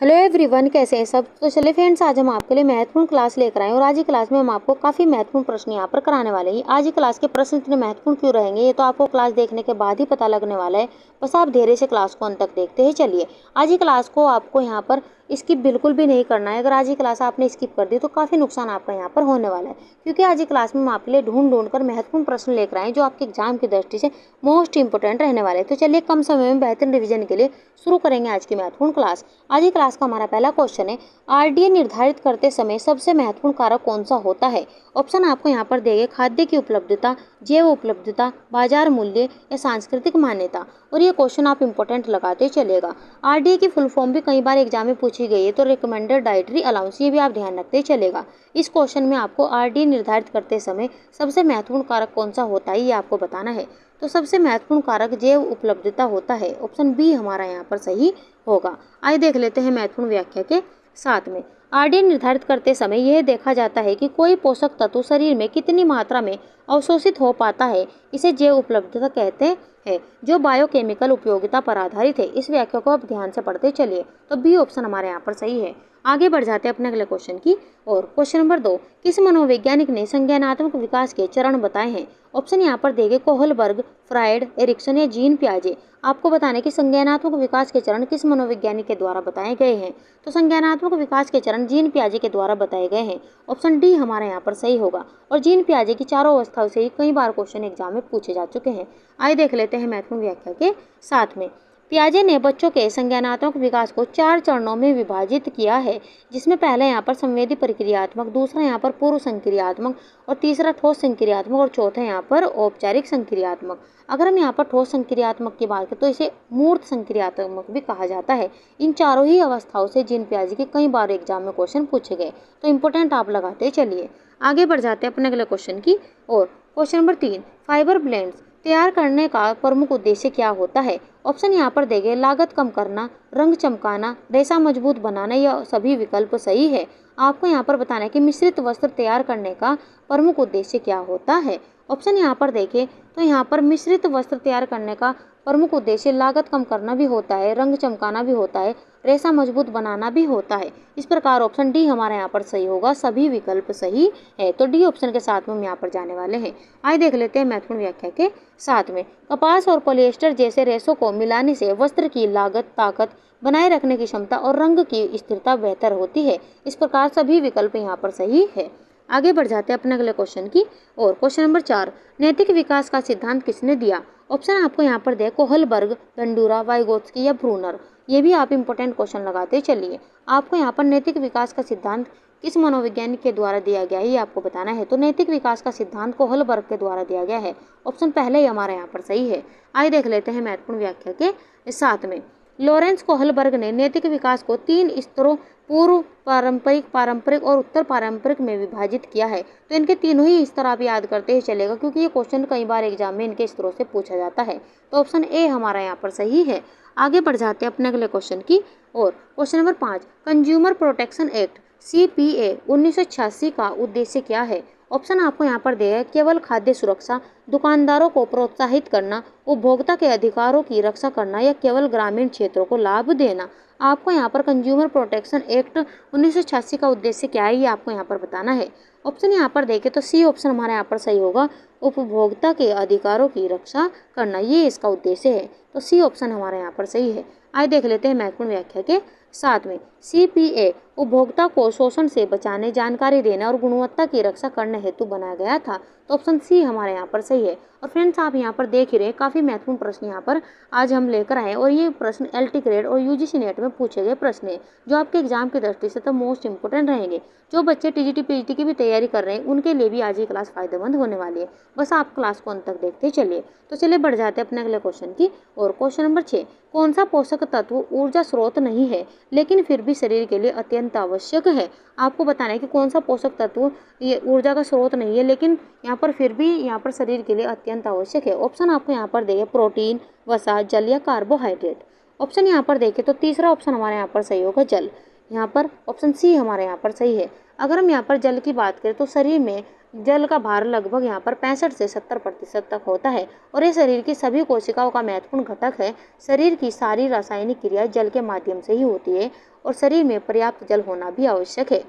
Hello everyone, कैसे हैं सब। तो चलिए फ्रेंड्स, आज हम आपके लिए महत्वपूर्ण क्लास लेकर आए और आज की क्लास में हम आपको काफ़ी महत्वपूर्ण प्रश्न यहाँ पर कराने वाले हैं। आज की क्लास के प्रश्न इतने महत्वपूर्ण क्यों रहेंगे ये तो आपको क्लास देखने के बाद ही पता लगने वाला है। बस आप धैर्य से क्लास को अंत तक देखते हैं। चलिए, आज की क्लास को आपको यहाँ पर स्किप बिल्कुल भी नहीं करना है। अगर आज की क्लास आपने स्किप कर दी तो काफ़ी नुकसान आपका यहाँ पर होने वाला है, क्योंकि आज की क्लास में हम आपके लिए ढूंढ कर महत्वपूर्ण प्रश्न लेकर आए जो आपके एग्जाम की दृष्टि से मोस्ट इंपोर्टेंट रहने वाले हैं। तो चलिए, कम समय में बेहतर रिविजन के लिए शुरू करेंगे आज की महत्वपूर्ण क्लास। आज की क्लास का हमारा पहला क्वेश्चन है, आरडीए निर्धारित करते समय सबसे महत्वपूर्ण कारक कौन सा होता है। ऑप्शन आपको यहाँ पर देंगे, खाद्य की उपलब्धता, जैव उपलब्धता, बाजार मूल्य या सांस्कृतिक मान्यता। और ये क्वेश्चन आप इंपॉर्टेंट लगाते चलेगा। आरडीए की फुल फॉर्म भी कई बार एग्जाम में पूछी गई है, तो रिकमेंडेड डाइटरी अलाउंस, ये भी आप ध्यान रखते चलेगा। इस क्वेश्चन में आपको आरडीए निर्धारित करते समय सबसे महत्वपूर्ण कारक कौन सा होता है ये आपको बताना है। तो सबसे महत्वपूर्ण कारक जैव उपलब्धता होता है। ऑप्शन बी हमारा यहाँ पर सही होगा। आइए देख लेते हैं महत्वपूर्ण व्याख्या के साथ में। आरडीए निर्धारित करते समय यह देखा जाता है कि कोई पोषक तत्व शरीर में कितनी मात्रा में अवशोषित हो पाता है, इसे जैव उपलब्धता कहते हैं, जो बायोकेमिकल उपयोगिता पर आधारित है। इस व्याख्या को आप ध्यान से पढ़ते चलिए। तो बी ऑप्शन हमारे यहाँ पर सही है। आगे बढ़ जाते हैं अपने अगले क्वेश्चन की और। क्वेश्चन नंबर 2, किस मनोवैज्ञानिक ने संज्ञानात्मक विकास के चरण बताए हैं। ऑप्शन यहाँ पर देंगे, कोहलबर्ग, फ्रायड, एरिक्सन या जीन पियाजे। आपको बताने कि संज्ञानात्मक विकास के चरण किस मनोवैज्ञानिक के द्वारा बताए गए हैं। तो संज्ञानात्मक विकास के चरण जीन पियाजे के द्वारा बताए गए हैं। ऑप्शन डी हमारे यहाँ पर सही होगा। और जीन पियाजे की चारों अवस्थाओं से ही कई बार क्वेश्चन एग्जाम में पूछे जा चुके हैं। आइए देख लेते हैं महत्वपूर्ण व्याख्या के साथ में। पियाजे ने बच्चों के संज्ञानात्मक विकास को 4 चरणों में विभाजित किया है, जिसमें पहला यहाँ पर संवेदी प्रक्रियात्मक, दूसरा यहाँ पर पूर्व संक्रियात्मक और तीसरा ठोस संक्रियात्मक और चौथा यहाँ पर औपचारिक संक्रियात्मक। अगर हम यहाँ पर ठोस संक्रियात्मक की बात करें तो इसे मूर्त संक्रियात्मक भी कहा जाता है। इन चारों ही अवस्थाओं से जीन पियाजे के कई बार एग्जाम में क्वेश्चन पूछे गए, तो इंपोर्टेंट आप लगाते चलिए। आगे बढ़ जाते हैं अपने अगले क्वेश्चन की और। क्वेश्चन नंबर 3, फाइबर ब्लेंड्स तैयार करने का प्रमुख उद्देश्य क्या होता है। ऑप्शन यहाँ पर देंगे, लागत कम करना, रंग चमकाना, रेशा मजबूत बनाना या सभी विकल्प सही है। आपको यहाँ पर बताना है कि मिश्रित वस्त्र तैयार करने का प्रमुख उद्देश्य क्या होता है। ऑप्शन यहाँ पर देखें तो यहाँ पर मिश्रित वस्त्र तैयार करने का प्रमुख उद्देश्य लागत कम करना भी होता है, रंग चमकाना भी होता है, रेशा मजबूत बनाना भी होता है। इस प्रकार ऑप्शन डी हमारे यहाँ पर सही होगा, सभी विकल्प सही है। तो डी ऑप्शन के साथ में हम यहाँ पर जाने वाले हैं। आइए देख लेते हैं महत्वपूर्ण व्याख्या के साथ में। कपास और पॉलिएस्टर जैसे रेशों को मिलाने से वस्त्र की लागत, ताकत, बनाए रखने की क्षमता और रंग की स्थिरता बेहतर होती है। इस प्रकार सभी विकल्प यहाँ पर सही है। आगे बढ़ जाते हैं अपने अगले क्वेश्चन की और। क्वेश्चन नंबर 4, नैतिक विकास का सिद्धांत किसने दिया। ऑप्शन आपको यहाँ पर दे, कोहलबर्ग, बंडूरा, वाइगोत्स्की या ब्रूनर। ये भी आप इंपॉर्टेंट क्वेश्चन लगाते चलिए। आपको यहाँ पर नैतिक विकास का सिद्धांत किस मनोवैज्ञानिक के द्वारा दिया गया है ये आपको बताना है। तो नैतिक विकास का सिद्धांत कोहलबर्ग के द्वारा दिया गया है। ऑप्शन पहले ही हमारे यहाँ पर सही है। आइए देख लेते हैं महत्वपूर्ण व्याख्या के साथ में। लॉरेंस कोहलबर्ग ने नैतिक विकास को 3 स्तरों, पूर्व पारंपरिक, पारंपरिक और उत्तर पारंपरिक में विभाजित किया है। तो इनके तीनों ही स्तर आप याद करते ही चलेगा, क्योंकि ये क्वेश्चन कई बार एग्जाम में इनके स्तरों से पूछा जाता है। तो ऑप्शन ए हमारा यहाँ पर सही है। आगे बढ़ जाते हैं अपने अगले क्वेश्चन की और। Question number 5, consumer protection act CPA 1986 का उद्देश्य क्या है। ऑप्शन आपको यहाँ पर दिया है, केवल खाद्य सुरक्षा, दुकानदारों को प्रोत्साहित करना, उपभोक्ता के अधिकारों की रक्षा करना या केवल ग्रामीण क्षेत्रों को लाभ देना। आपको यहाँ पर कंज्यूमर प्रोटेक्शन एक्ट 1986 का उद्देश्य क्या है ये आपको यहाँ पर बताना है। ऑप्शन यहाँ पर देखें तो सी ऑप्शन हमारे यहाँ पर सही होगा, उपभोक्ता के अधिकारों की रक्षा करना, ये इसका उद्देश्य है। तो सी ऑप्शन हमारे यहाँ पर सही है। आइए देख लेते हैं महत्वपूर्ण व्याख्या के साथ में। CPA उपभोक्ता को शोषण से बचाने, जानकारी देने और गुणवत्ता की रक्षा करने हेतु बनाया गया था। तो ऑप्शन सी हमारे यहाँ पर सही है। और फ्रेंड्स, आप यहाँ पर देख ही रहे हैं काफ़ी महत्वपूर्ण प्रश्न यहाँ पर आज हम लेकर आए और ये प्रश्न LT ग्रेड और UGC नेट में पूछे गए प्रश्न हैं, जो आपके एग्जाम की दृष्टि से तो मोस्ट इंपोर्टेंट रहेंगे। जो बच्चे TGT PGT की भी तैयारी कर रहे हैं उनके लिए भी आज ये क्लास फायदेमंद होने वाली है। बस आप क्लास को अंत तक देखते चलिए। तो चलिए बढ़ जाते हैं अपने अगले क्वेश्चन की और। क्वेश्चन नंबर 6, कौन सा पोषक तत्व ऊर्जा स्रोत नहीं है लेकिन फिर भी शरीर के लिए अत्यंत आवश्यक है। आपको बताना है कि कौन सा पोषक तत्व ये ऊर्जा का स्रोत नहीं है लेकिन यहाँ पर फिर भी यहाँ पर शरीर के लिए अत्यंत आवश्यक है। ऑप्शन आपको यहाँ पर देंगे, प्रोटीन, वसा, जल या कार्बोहाइड्रेट। ऑप्शन यहाँ पर देखें तो तीसरा ऑप्शन हमारे यहाँ पर सही होगा, जल। यहाँ पर ऑप्शन सी हमारे यहाँ पर सही है। अगर हम यहाँ पर जल की बात करें तो शरीर में जल का भार लगभग यहाँ पर 65 से 70% तक होता है और ये शरीर की सभी कोशिकाओं का महत्वपूर्ण घटक है। शरीर की सारी रासायनिक क्रिया जल के माध्यम से ही होती है और शरीर में पर्याप्त जल होना भी आवश्यक है।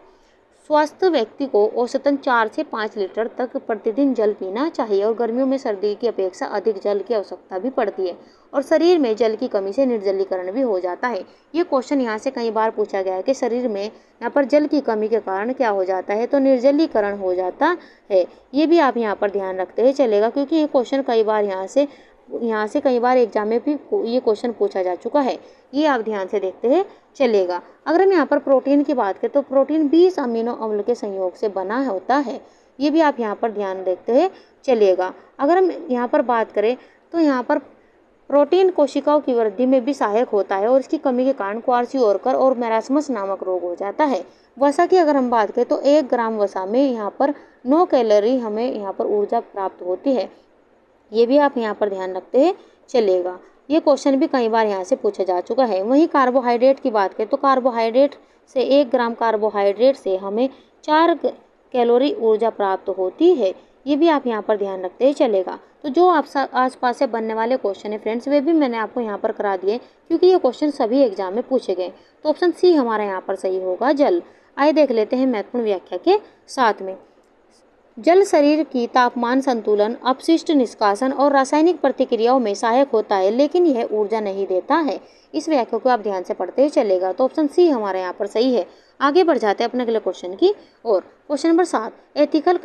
स्वस्थ व्यक्ति को औसतन 4 से 5 लीटर तक प्रतिदिन जल पीना चाहिए और गर्मियों में सर्दी की अपेक्षा अधिक जल की आवश्यकता भी पड़ती है और शरीर में जल की कमी से निर्जलीकरण भी हो जाता है। ये क्वेश्चन यहाँ से कई बार पूछा गया है कि शरीर में यहाँ पर जल की कमी के कारण क्या हो जाता है, तो निर्जलीकरण हो जाता है। ये भी आप यहाँ पर ध्यान रखते हुए चलेगा, क्योंकि ये क्वेश्चन कई बार यहाँ से कई बार एग्जाम में भी ये क्वेश्चन पूछा जा चुका है। ये आप ध्यान से देखते हैं चलेगा। अगर हम यहाँ पर प्रोटीन की बात करें तो प्रोटीन 20 अमीनो अम्ल के संयोग से बना होता है। ये भी आप यहाँ पर ध्यान देखते हैं चलेगा। अगर हम यहाँ पर बात करें तो यहाँ पर प्रोटीन कोशिकाओं की वृद्धि में भी सहायक होता है और इसकी कमी के कारण क्वार्सियोरकर और मैरास्मस नामक रोग हो जाता है। वसा की अगर हम बात करें तो 1 ग्राम वसा में यहाँ पर 9 कैलोरी हमें यहाँ पर ऊर्जा प्राप्त होती है। ये भी आप यहाँ पर ध्यान रखते हैं चलेगा। ये क्वेश्चन भी कई बार यहाँ से पूछा जा चुका है। वहीं कार्बोहाइड्रेट की बात करें तो कार्बोहाइड्रेट से 1 ग्राम कार्बोहाइड्रेट से हमें 4 कैलोरी ऊर्जा प्राप्त होती है। ये भी आप यहाँ पर ध्यान रखते हैं चलेगा। तो जो आप आसपास से बनने वाले क्वेश्चन है फ्रेंड्स, वे भी मैंने आपको यहाँ पर करा दिए, क्योंकि ये क्वेश्चन सभी एग्जाम में पूछे गए। तो ऑप्शन सी हमारा यहाँ पर सही होगा, जल। आइए देख लेते हैं महत्वपूर्ण व्याख्या के साथ में। जल शरीर की तापमान संतुलन, अपशिष्ट निष्कासन और रासायनिक प्रतिक्रियाओं में सहायक होता है, लेकिन यह ऊर्जा नहीं देता है। इस व्याख्या को आप ध्यान से पढ़ते ही चलेगा। तो ऑप्शन सी हमारे यहाँ पर सही है। आगे बढ़ जाते हैं अपने अगले क्वेश्चन की और। क्वेश्चन नंबर 7, एथिकल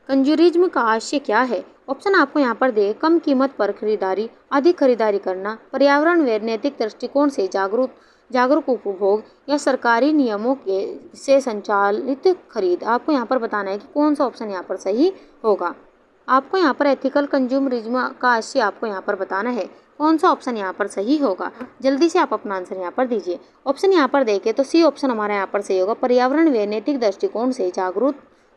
कंज्यूरिज्म का आशय क्या है? ऑप्शन आपको यहाँ पर दे, कम कीमत पर खरीदारी, अधिक खरीदारी करना, पर्यावरण व नैतिक दृष्टिकोण से जागरूक उपभोग या सरकारी नियमों के से संचालित खरीद। आपको यहाँ पर बताना है कि कौन सा ऑप्शन यहाँ पर सही होगा। आपको यहाँ पर एथिकल कंज्यूमरिज्म का आशय आपको यहाँ पर बताना है, कौन सा ऑप्शन यहाँ पर सही होगा। जल्दी से आप अपना आंसर यहाँ पर दीजिए। ऑप्शन यहाँ पर देखें तो सी ऑप्शन हमारा यहाँ पर सही होगा, पर्यावरण व नैतिक दृष्टिकोण से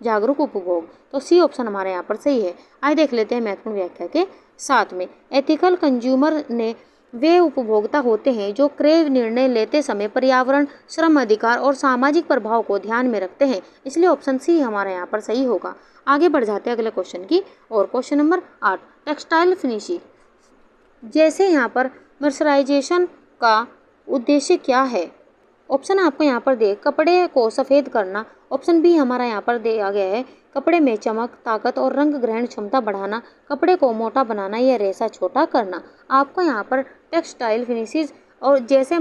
जागरूक उपभोग। तो सी ऑप्शन हमारे यहाँ पर सही है। आइए देख लेते हैं महत्वपूर्ण व्याख्या के साथ में। एथिकल कंज्यूमर ने वे उपभोक्ता होते हैं जो क्रय निर्णय लेते समय पर्यावरण, श्रम अधिकार और सामाजिक प्रभाव को ध्यान में रखते हैं, इसलिए ऑप्शन सी हमारा यहाँ पर सही होगा। आगे बढ़ जाते हैं अगले क्वेश्चन की और। क्वेश्चन नंबर 8, टेक्सटाइल फिनिशिंग जैसे यहाँ पर मर्सराइजेशन का उद्देश्य क्या है? ऑप्शन आपको यहाँ पर दे, कपड़े को सफ़ेद करना। ऑप्शन बी हमारा यहाँ पर दिया गया है, कपड़े में चमक, ताकत और रंग ग्रहण क्षमता बढ़ाना, कपड़े को मोटा बनाना या रेशा छोटा करना। आपको यहाँ पर टेक्सटाइल फिनिशेस और जैसे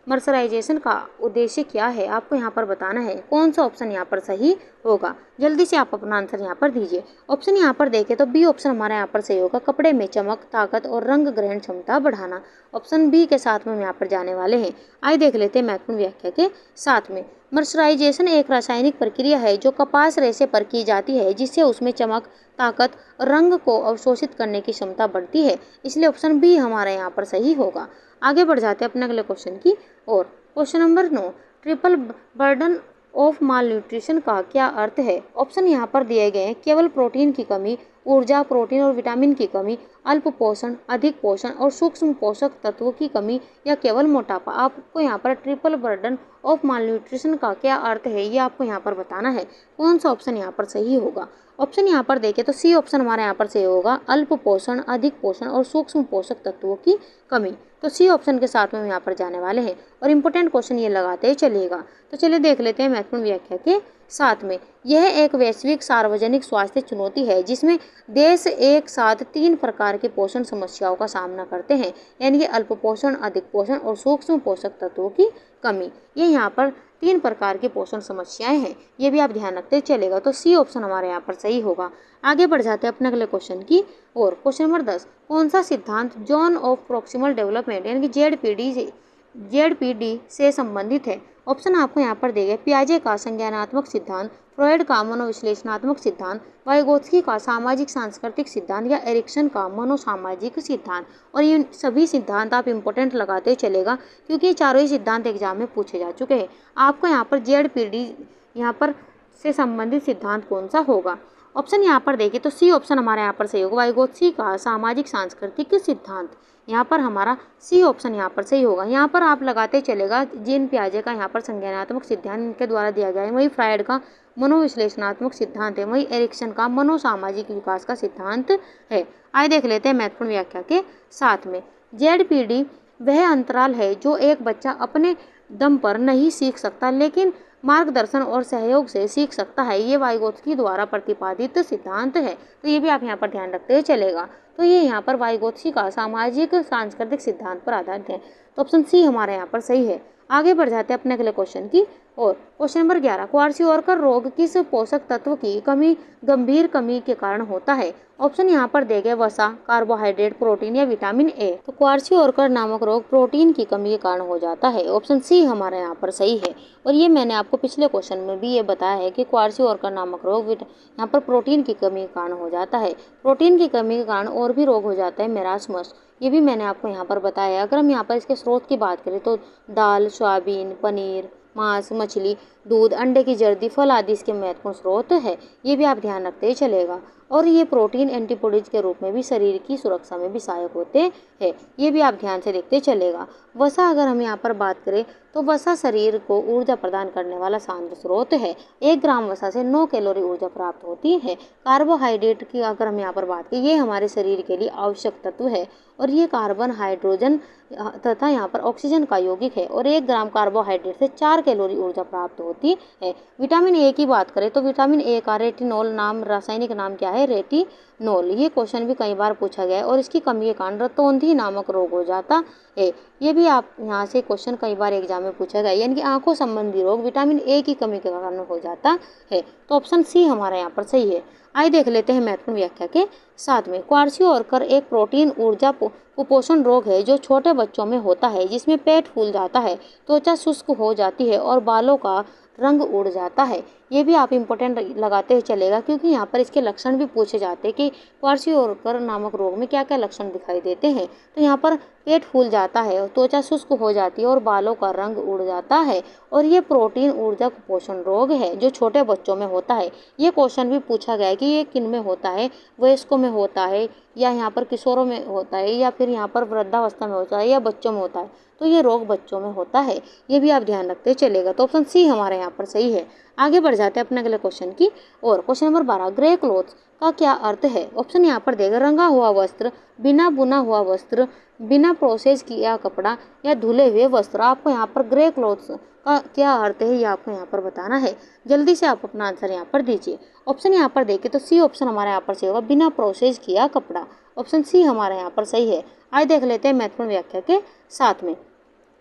मर्सराइजेशन का उद्देश्य क्या है, आपको यहाँ पर बताना है, कौन सा ऑप्शन यहाँ पर सही होगा। जल्दी से आप अपना आंसर यहाँ पर दीजिए। ऑप्शन यहाँ पर देखें तो बी ऑप्शन हमारा यहाँ पर सही होगा, कपड़े में चमक, ताकत और रंग ग्रहण क्षमता बढ़ाना। ऑप्शन बी के साथ में हम यहाँ पर जाने वाले हैं। आइए देख लेते हैं महत्वपूर्ण व्याख्या के साथ में। मर्सराइजेशन एक रासायनिक प्रक्रिया है जो कपास रेशे पर की जाती है, जिससे उसमें चमक, ताकत और रंग को अवशोषित करने की क्षमता बढ़ती है, इसलिए ऑप्शन बी हमारा यहाँ पर सही होगा। आगे बढ़ जाते हैं अपने अगले क्वेश्चन की और। Question number 9, triple burden of mall nutrition का क्या अर्थ है? ऑप्शन यहाँ पर दिए गए हैं, केवल प्रोटीन की कमी, ऊर्जा, प्रोटीन और विटामिन की कमी, अल्प पोषण, अधिक पोषण और सूक्ष्म पोषक तत्वों की कमी या केवल मोटापा। आपको यहाँ पर triple burden of mall nutrition का क्या अर्थ है, ये आपको यहाँ पर बताना है, कौन सा ऑप्शन यहाँ पर सही होगा। ऑप्शन यहाँ पर देखें तो सी ऑप्शन हमारे यहाँ पर सही होगा, अल्प पोषण, अधिक पोषण और सूक्ष्म पोषक तत्वों की कमी। तो सी ऑप्शन के साथ में हम यहाँ पर जाने वाले हैं और इम्पोर्टेंट क्वेश्चन ये लगाते ही चलिएगा। तो चलिए देख लेते हैं महत्वपूर्ण व्याख्या के साथ में। यह एक वैश्विक सार्वजनिक स्वास्थ्य चुनौती है जिसमें देश एक साथ 3 प्रकार के पोषण समस्याओं का सामना करते हैं, यानी कि अल्प पोषण, अधिक पोषण और सूक्ष्म पोषक तत्वों की कमी। ये यहाँ पर 3 प्रकार की पोषण समस्याएं हैं, ये भी आप ध्यान रखते चलेगा। तो सी ऑप्शन हमारे यहाँ पर सही होगा। आगे बढ़ जाते हैं अपने अगले क्वेश्चन की और। क्वेश्चन नंबर 10, कौन सा सिद्धांत जोन ऑफ प्रॉक्सिमल डेवलपमेंट यानी कि जेडपीडी से संबंधित है? ऑप्शन आपको यहाँ पर दिए गए, पियाजे का संज्ञानात्मक सिद्धांत, फ्रॉयड का मनोविश्लेषणात्मक सिद्धांत, वाइगोत्स्की का सामाजिक सांस्कृतिक सिद्धांत या एरिक्सन का मनोसामाजिक सिद्धांत। और ये सभी सिद्धांत आप इम्पोर्टेंट लगाते चलेगा, क्योंकि ये चारों ही सिद्धांत एग्जाम में पूछे जा चुके हैं। आपको यहाँ पर जेडपीडी यहाँ पर से संबंधित सिद्धांत कौन सा होगा? ऑप्शन यहाँ पर देखिए तो सी ऑप्शन हमारे यहाँ पर सही होगा, वाइगोत्स्की का सामाजिक सांस्कृतिक सिद्धांत। यहाँ पर हमारा सी ऑप्शन यहाँ पर सही होगा। यहाँ पर आप लगाते चलेगा जीन पियाजे का यहाँ पर संज्ञानात्मक सिद्धांत इनके द्वारा दिया गया है, वही फ्रायड का मनोविश्लेषणात्मक सिद्धांत है, वही एरिक्सन का मनोसामाजिक विकास का सिद्धांत है। आइए देख लेते हैं महत्वपूर्ण व्याख्या के साथ में। ZPD वह अंतराल है जो एक बच्चा अपने दम पर नहीं सीख सकता लेकिन मार्गदर्शन और सहयोग से सीख सकता है। ये वाइगोत्स्की द्वारा प्रतिपादित सिद्धांत है, तो ये भी आप यहाँ पर ध्यान रखते हुए चलेगा। तो ये यहाँ पर वाइगोत्स्की का सामाजिक सांस्कृतिक सिद्धांत पर आधारित है, तो ऑप्शन सी हमारे यहाँ पर सही है। आगे बढ़ जाते हैं अपने अगले क्वेश्चन की और क्वेश्चन नंबर 11, क्वार्सियोरकर रोग किस पोषक तत्व की कमी गंभीर कमी के कारण होता है? ऑप्शन यहाँ पर दिए गए वसा, कार्बोहाइड्रेट, प्रोटीन या विटामिन ए। तो क्वार्सियोरकर नामक रोग प्रोटीन की कमी के कारण हो जाता है, ऑप्शन सी हमारे यहाँ पर सही है। और ये मैंने आपको पिछले क्वेश्चन में भी ये बताया है कि क्वार्सियोरकर नामक रोग यहाँ पर प्रोटीन की कमी के कारण हो जाता है। प्रोटीन की कमी के कारण और भी रोग हो जाता है, मेरास्मस, ये भी मैंने आपको यहाँ पर बताया। अगर हम यहाँ पर इसके स्रोत की बात करें तो दाल, सोयाबीन, पनीर, मांस, मछली, दूध, अंडे की जर्दी, फल आदि इसके महत्वपूर्ण स्रोत है, ये भी आप ध्यान रखते ही चलेगा। और ये प्रोटीन एंटीबॉडीज के रूप में भी शरीर की सुरक्षा में भी सहायक होते हैं, ये भी आप ध्यान से देखते चलेगा। वसा अगर हम यहाँ पर बात करें तो वसा शरीर को ऊर्जा प्रदान करने वाला शांत स्रोत है। 1 ग्राम वसा से 9 कैलोरी ऊर्जा प्राप्त होती है। कार्बोहाइड्रेट की अगर हम यहाँ पर बात करें, ये हमारे शरीर के लिए आवश्यक तत्व है और ये कार्बन, हाइड्रोजन तथा यहाँ पर ऑक्सीजन का यौगिक है और 1 ग्राम कार्बोहाइड्रेट से 4 कैलोरी ऊर्जा प्राप्त होती है। विटामिन ए की बात करें तो विटामिन ए का रेटिनोल नाम, रासायनिक नाम क्या है? रेटिनोल। ये क्वेश्चन भी कई बार पूछा गया है और इसकी कमी के कारण रतौंधी नामक रोग हो जाता है। ये भी आप यहाँ से क्वेश्चन कई बार एग्जाम में पूछा गया, यानी कि आंखों संबंधी रोग विटामिन ए की कमी के कारण हो जाता है, तो ऑप्शन सी हमारा यहाँ पर सही है। आइए देख लेते हैं महत्वपूर्ण व्याख्या के साथ में। क्वार्सियोरकर एक प्रोटीन ऊर्जा कुपोषण रोग है जो छोटे बच्चों में होता है, जिसमें पेट फूल जाता है, त्वचा शुष्क हो जाती है और बालों का रंग उड़ जाता है। ये भी आप इम्पोर्टेंट लगाते हुए चलेगा क्योंकि यहाँ पर इसके लक्षण भी पूछे जाते हैं कि क्वार्सियोरकर नामक रोग में क्या क्या लक्षण दिखाई देते हैं। तो यहाँ पर पेट फूल जाता है, त्वचा शुष्क हो जाती है और बालों का रंग उड़ जाता है और ये प्रोटीन ऊर्जा कुपोषण रोग है जो छोटे बच्चों में होता है। ये क्वेश्चन भी पूछा गया है कि ये किन में होता है? वयस्कों में होता है या यहाँ पर किशोरों में होता है या फिर यहाँ पर वृद्धावस्था में होता है या बच्चों में होता है? तो ये रोग बच्चों में होता है, ये भी आप ध्यान रखते चलेगा, तो ऑप्शन सी हमारे यहाँ पर सही है। आगे बढ़ जाते हैं अपने अगले क्वेश्चन की और क्वेश्चन नंबर 12, ग्रे क्लोथ्स का क्या अर्थ है? ऑप्शन यहाँ पर देगा रंगा हुआ वस्त्र, बिना बुना हुआ वस्त्र, बिना प्रोसेस किया कपड़ा या धुले हुए वस्त्र। आपको यहाँ पर ग्रे क्लोथ्स का क्या अर्थ है ये आपको यहाँ पर बताना है। जल्दी से आप अपना आंसर यहाँ पर दीजिए। ऑप्शन यहाँ पर देखें तो सी ऑप्शन हमारे यहाँ पर सही होगा, बिना प्रोसेस किया कपड़ा, ऑप्शन सी हमारे यहाँ पर सही है। आइए देख लेते हैं महत्वपूर्ण व्याख्या के साथ में।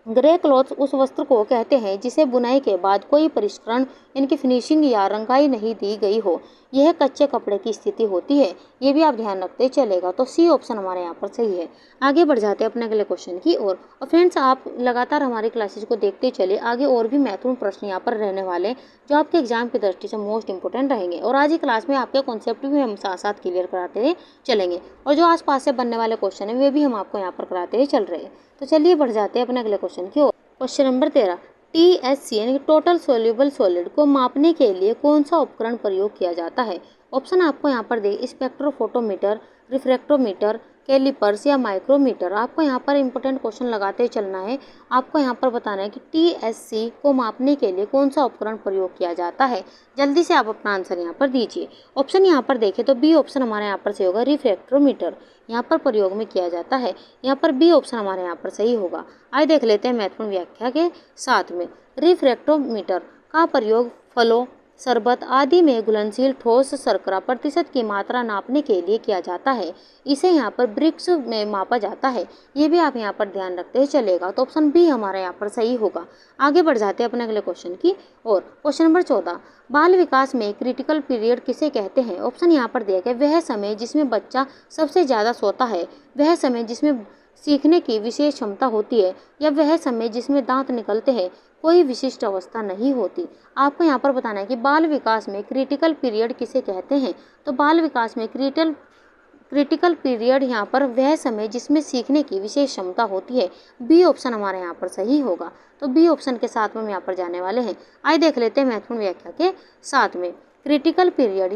ग्रे क्लॉथ उस वस्त्र को कहते हैं जिसे बुनाई के बाद कोई परिष्करण, इनकी फिनिशिंग या रंगाई नहीं दी गई हो। यह कच्चे कपड़े की स्थिति होती है, ये भी आप ध्यान रखते चलेगा, तो सी ऑप्शन हमारे यहाँ पर सही है। आगे बढ़ जाते हैं अपने अगले क्वेश्चन की ओर और फ्रेंड्स आप लगातार हमारी क्लासेज को देखते चले, आगे और भी महत्वपूर्ण प्रश्न यहाँ पर रहने वाले जो आपके एग्जाम की दृष्टि से मोस्ट इंपोर्टेंट रहेंगे और आज की क्लास में आपके कॉन्सेप्ट भी हम साथ साथ क्लियर कराते हुए चलेंगे और जो आसपास से बनने वाले क्वेश्चन है वे भी हम आपको यहाँ पर कराते हुए चल रहे हैं। तो चलिए बढ़ जाते हैं अपने अगले क्वेश्चन की ओर। क्वेश्चन नंबर 13, TSC यानी टोटल सोल्यूबल सॉलिड को मापने के लिए कौन सा उपकरण प्रयोग किया जाता है? ऑप्शन आपको यहाँ पर दे स्पेक्ट्रोफोटोमीटर, रिफ्रैक्टोमीटर, कैलिपर्स या माइक्रोमीटर। आपको यहाँ पर इंपॉर्टेंट क्वेश्चन लगाते चलना है। आपको यहाँ पर बताना है कि TSC को मापने के लिए कौन सा उपकरण प्रयोग किया जाता है। जल्दी से आप अपना आंसर यहाँ पर दीजिए। ऑप्शन यहाँ पर देखें तो बी ऑप्शन हमारे यहाँ पर सही होगा, रिफ्रैक्टोमीटर यहाँ पर प्रयोग में किया जाता है। यहाँ पर बी ऑप्शन हमारे यहाँ पर सही होगा। आइए देख लेते हैं महत्वपूर्ण व्याख्या के साथ में। रिफ्रैक्टोमीटर का प्रयोग फलों, शरबत आदि में घुलनशील ठोस शर्करा प्रतिशत की मात्रा नापने के लिए किया जाता है। इसे यहाँ पर ब्रिक्स में मापा जाता है, ये भी आप यहाँ पर ध्यान रखते चलेगा, तो ऑप्शन बी हमारा यहाँ पर सही होगा। आगे बढ़ जाते हैं अपने अगले क्वेश्चन की और क्वेश्चन नंबर 14, बाल विकास में क्रिटिकल पीरियड किसे कहते हैं? ऑप्शन यहाँ पर दिया गया वह समय जिसमें बच्चा सबसे ज़्यादा सोता है, वह समय जिसमें सीखने की विशेष क्षमता होती है या वह समय जिसमें दांत निकलते हैं, कोई विशिष्ट अवस्था नहीं होती। आपको यहाँ पर बताना है कि बाल विकास में क्रिटिकल पीरियड किसे कहते हैं। तो बाल विकास में क्रिटिकल पीरियड यहाँ पर वह समय जिसमें सीखने की विशेष क्षमता होती है। बी ऑप्शन हमारे यहाँ पर सही होगा, तो बी ऑप्शन के साथ में हम यहाँ पर जाने वाले हैं। आइए देख लेते हैं महत्वपूर्ण व्याख्या के साथ में। क्रिटिकल पीरियड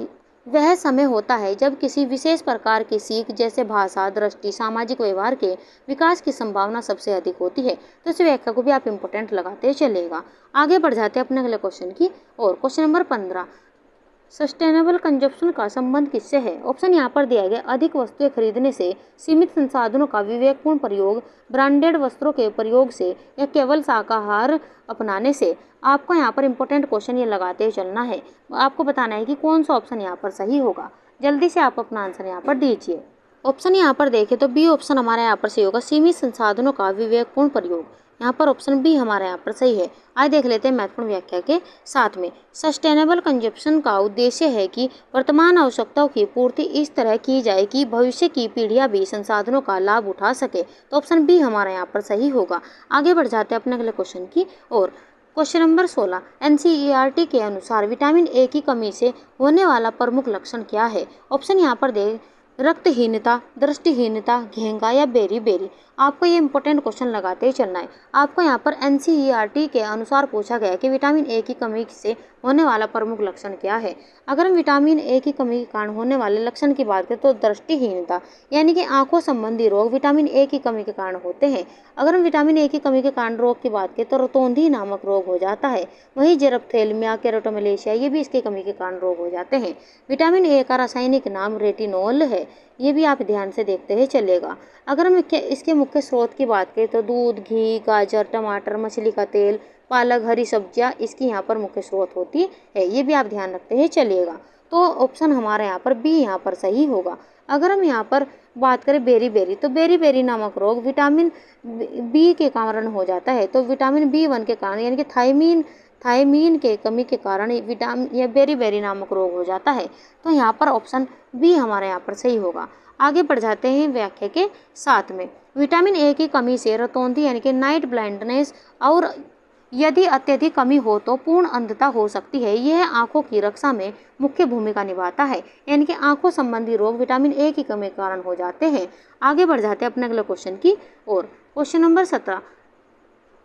वह समय होता है जब किसी विशेष प्रकार की सीख जैसे भाषा, दृष्टि, सामाजिक व्यवहार के विकास की संभावना सबसे अधिक होती है। तो इस व्याख्या को भी आप इम्पोर्टेंट लगाते चलेगा। आगे बढ़ जाते हैं अपने अगले क्वेश्चन की और क्वेश्चन नंबर 15, सस्टेनेबल कंजप्शन का संबंध किससे है? ऑप्शन यहाँ पर दिया गया, अधिक वस्तुएं खरीदने से, सीमित संसाधनों का विवेकपूर्ण प्रयोग, ब्रांडेड वस्त्रों के प्रयोग से या केवल शाकाहार अपनाने से। आपको यहाँ पर इंपॉर्टेंट क्वेश्चन ये लगाते हुए चलना है। आपको बताना है कि कौन सा ऑप्शन यहाँ पर सही होगा। जल्दी से आप अपना आंसर यहाँ पर दीजिए। ऑप्शन यहाँ पर देखें तो बी ऑप्शन हमारा यहाँ पर सही होगा, सीमित संसाधनों का विवेकपूर्ण प्रयोग। यहाँ पर ऑप्शन बी हमारे यहाँ पर सही है। आइए देख लेते हैं महत्वपूर्ण व्याख्या के साथ में। सस्टेनेबल कंजप्शन का उद्देश्य है कि वर्तमान आवश्यकताओं की पूर्ति इस तरह की जाए कि भविष्य की पीढ़ियां भी संसाधनों का लाभ उठा सके। तो ऑप्शन बी हमारा यहाँ पर सही होगा। आगे बढ़ जाते हैं अपने अगले क्वेश्चन की और क्वेश्चन नंबर 16, NCERT के अनुसार विटामिन ए की कमी से होने वाला प्रमुख लक्षण क्या है? ऑप्शन यहाँ पर दे, रक्तहीनता, दृष्टिहीनता, घेंगा या बेरी। आपको ये इंपॉर्टेंट क्वेश्चन लगाते ही चलना है। आपको यहाँ पर NCERT के अनुसार पूछा गया है कि विटामिन ए की कमी से होने वाला प्रमुख लक्षण क्या है। अगर हम विटामिन ए की कमी के कारण होने वाले लक्षण की बात करें तो दृष्टिहीनता यानी कि आंखों संबंधी रोग विटामिन ए की कमी के कारण होते हैं। अगर हम विटामिन ए की कमी के कारण रोग की बात करें तो रतौंधी नामक रोग हो जाता है। वहीं जेरप्थेल्मिया, केरोटोमलेशिया ये भी इसकी कमी के कारण रोग हो जाते हैं। विटामिन ए का रासायनिक नाम रेटिनोल है। ये भी आप ध्यान से देखते हुए चलेगा। अगर हम इसके मुख्य स्रोत की बात करें तो दूध, घी, गाजर, टमाटर, मछली का तेल, पालक, हरी सब्जियां इसकी यहाँ पर मुख्य स्रोत होती है। ये भी आप ध्यान रखते हुए चलिएगा। तो ऑप्शन हमारा यहाँ पर बी यहाँ पर सही होगा। अगर हम यहाँ पर बात करें बेरी तो बेरी नामक रोग विटामिन बी के कारण हो जाता है। तो विटामिन B1 के कारण यानी कि थायमीन के कमी के कारण विटामिन या बेरी नामक रोग हो जाता है। तो यहाँ पर ऑप्शन बी हमारे यहाँ पर सही होगा। आगे बढ़ जाते हैं व्याख्या के साथ में। विटामिन ए की कमी से रतौंधी यानी कि नाइट ब्लाइंडनेस और यदि अत्यधिक कमी हो तो पूर्ण अंधता हो सकती है। यह आंखों की रक्षा में मुख्य भूमिका निभाता है। यानी कि आंखों संबंधी रोग विटामिन ए की कमी के कारण हो जाते हैं। आगे बढ़ जाते हैं अपने अगले क्वेश्चन की और क्वेश्चन नंबर 17,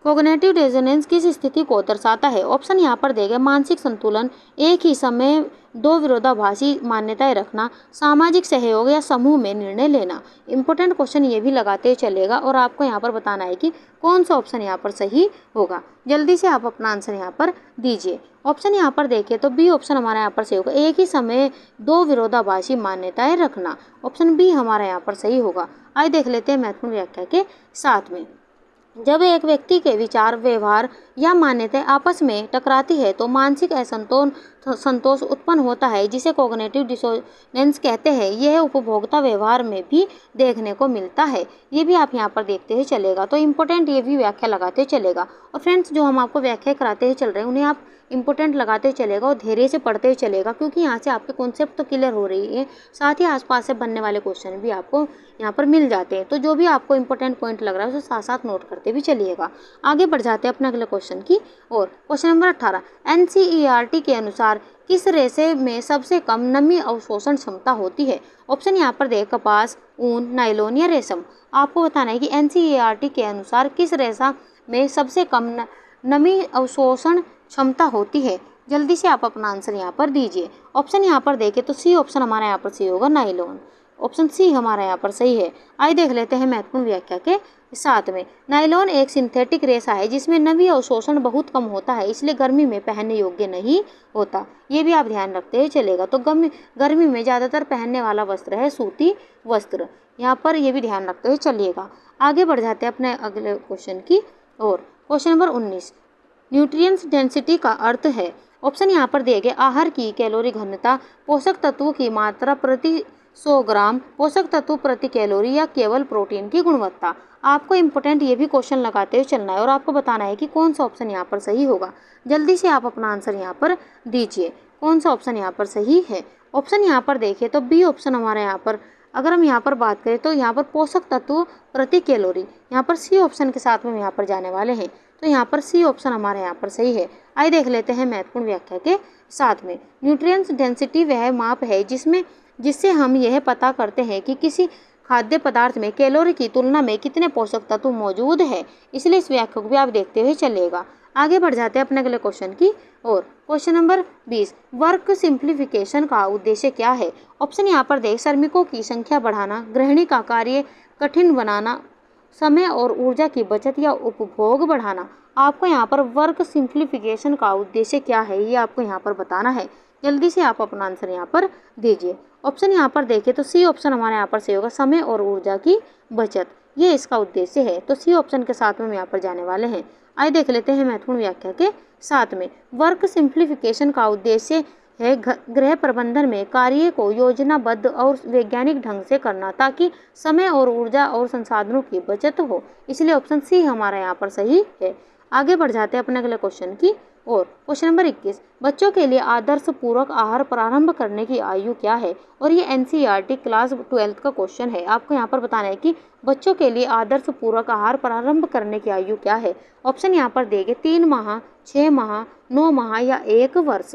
कोग्निटिव डिसोनेंस किस स्थिति को दर्शाता है? ऑप्शन यहाँ पर देगा, मानसिक संतुलन, एक ही समय दो विरोधाभासी मान्यताएं रखना, सामाजिक सहयोग या समूह में निर्णय लेना। इंपॉर्टेंट क्वेश्चन ये भी लगाते चलेगा और आपको यहाँ पर बताना है कि कौन सा ऑप्शन यहाँ पर सही होगा। जल्दी से आप अपना आंसर यहाँ पर दीजिए। ऑप्शन यहाँ पर देखें तो बी ऑप्शन हमारा यहाँ पर सही होगा, एक ही समय दो विरोधाभासी मान्यताएं रखना। ऑप्शन बी हमारा यहाँ पर सही होगा। आइए देख लेते हैं महत्वपूर्ण व्याख्या के साथ में। जब एक व्यक्ति के विचार, व्यवहार या मान्यताएं आपस में टकराती है तो मानसिक संतोष उत्पन्न होता है, जिसे कॉग्निटिव डिसोनेंस कहते हैं। यह उपभोक्ता व्यवहार में भी देखने को मिलता है। ये भी आप यहाँ पर देखते ही चलेगा। तो इम्पोर्टेंट ये भी व्याख्या लगाते चलेगा। और फ्रेंड्स, जो हम आपको व्याख्या कराते ही चल रहे हैं उन्हें आप इंपॉर्टेंट लगाते चलेगा और धैर्य से पढ़ते ही चलेगा, क्योंकि यहाँ से आपके कॉन्सेप्ट तो क्लियर हो रही है, साथ ही आसपास से बनने वाले क्वेश्चन भी आपको यहाँ पर मिल जाते हैं। तो जो भी आपको इंपॉर्टेंट पॉइंट लग रहा है उसे साथ साथ नोट करते भी चलिएगा। आगे बढ़ जाते हैं अपने अगले क्वेश्चन की और क्वेश्चन नंबर 18, NCERT के अनुसार किस रेशे में सबसे कम नमी अवशोषण क्षमता होती है? ऑप्शन यहाँ पर दे, कपास, ऊन, नायलॉन या रेशम। आपको बताना है कि NCERT के अनुसार किस रेशा में सबसे कम नमी अवशोषण क्षमता होती है। जल्दी से आप अपना आंसर यहाँ पर दीजिए। ऑप्शन यहाँ पर देखें तो सी ऑप्शन हमारा यहाँ पर सही होगा, नायलॉन। ऑप्शन सी हमारा यहाँ पर सही है। आइए देख लेते हैं महत्वपूर्ण व्याख्या के साथ में। नायलॉन एक सिंथेटिक रेशा है जिसमें नमी अवशोषण बहुत कम होता है, इसलिए गर्मी में पहनने योग्य नहीं होता। ये भी आप ध्यान रखते हुए चलेगा। तो गर्मी में ज़्यादातर पहनने वाला वस्त्र है सूती वस्त्र। यहाँ पर ये भी ध्यान रखते हुए चलिएगा। आगे बढ़ जाते हैं अपने अगले क्वेश्चन की और क्वेश्चन नंबर 19, न्यूट्रिएंट्स डेंसिटी का अर्थ है। ऑप्शन यहाँ पर दिए गए, आहार की कैलोरी घनता, पोषक तत्वों की मात्रा प्रति 100 ग्राम, पोषक तत्व प्रति कैलोरी या केवल प्रोटीन की गुणवत्ता। आपको इंपॉर्टेंट ये भी क्वेश्चन लगाते हुए चलना है और आपको बताना है कि कौन सा ऑप्शन यहाँ पर सही होगा। जल्दी से आप अपना आंसर यहाँ पर दीजिए। कौन सा ऑप्शन यहाँ पर सही है? ऑप्शन यहाँ पर देखिए तो बी ऑप्शन हमारे यहाँ पर, अगर हम यहाँ पर बात करें तो यहाँ पर पोषक तत्व प्रति कैलोरी, यहाँ पर सी ऑप्शन के साथ में यहाँ पर जाने वाले हैं। तो यहाँ पर सी ऑप्शन हमारे यहाँ पर सही है। आइए देख लेते हैं महत्वपूर्ण व्याख्या के साथ में। न्यूट्रिएंट्स डेंसिटी वह माप है जिससे हम यह पता करते हैं कि किसी खाद्य पदार्थ में कैलोरी की तुलना में कितने पोषक तत्व मौजूद है। इसलिए इस व्याख्या को भी आप देखते हुए चलिएगा। आगे बढ़ जाते हैं अपने अगले क्वेश्चन की और। क्वेश्चन नंबर 20, वर्क सिंप्लीफिकेशन का उद्देश्य क्या है? ऑप्शन यहाँ पर देख, श्रमिकों की संख्या बढ़ाना, गृहिणी का कार्य कठिन बनाना, समय और ऊर्जा की बचत या उपभोग बढ़ाना। आपको यहाँ पर वर्क सिंप्लीफिकेशन का उद्देश्य क्या है ये आपको यहाँ पर बताना है। जल्दी से आप अपना आंसर यहाँ पर दीजिए। ऑप्शन यहाँ पर देखें तो सी ऑप्शन हमारे यहाँ पर सही होगा, समय और ऊर्जा की बचत, ये इसका उद्देश्य है। तो सी ऑप्शन के साथ में हम यहाँ पर जाने वाले हैं। आइए देख लेते हैं महत्वपूर्ण व्याख्या के साथ में। वर्क सिंप्लीफिकेशन का उद्देश्य है गृह प्रबंधन में कार्य को योजनाबद्ध और वैज्ञानिक ढंग से करना, ताकि समय और ऊर्जा और संसाधनों की बचत हो। इसलिए ऑप्शन सी हमारा यहाँ पर सही है। आगे बढ़ जाते हैं अपने अगले क्वेश्चन की और। क्वेश्चन नंबर 21, बच्चों के लिए आदर्श पूरक आहार प्रारंभ करने की आयु क्या है? और ये एनसीईआरटी क्लास 12th का क्वेश्चन है। आपको यहाँ पर बताना है कि बच्चों के लिए आदर्श पूरक आहार प्रारंभ करने की आयु क्या है? ऑप्शन यहाँ पर देंगे 3 माह, 6 माह, 9 माह या 1 वर्ष।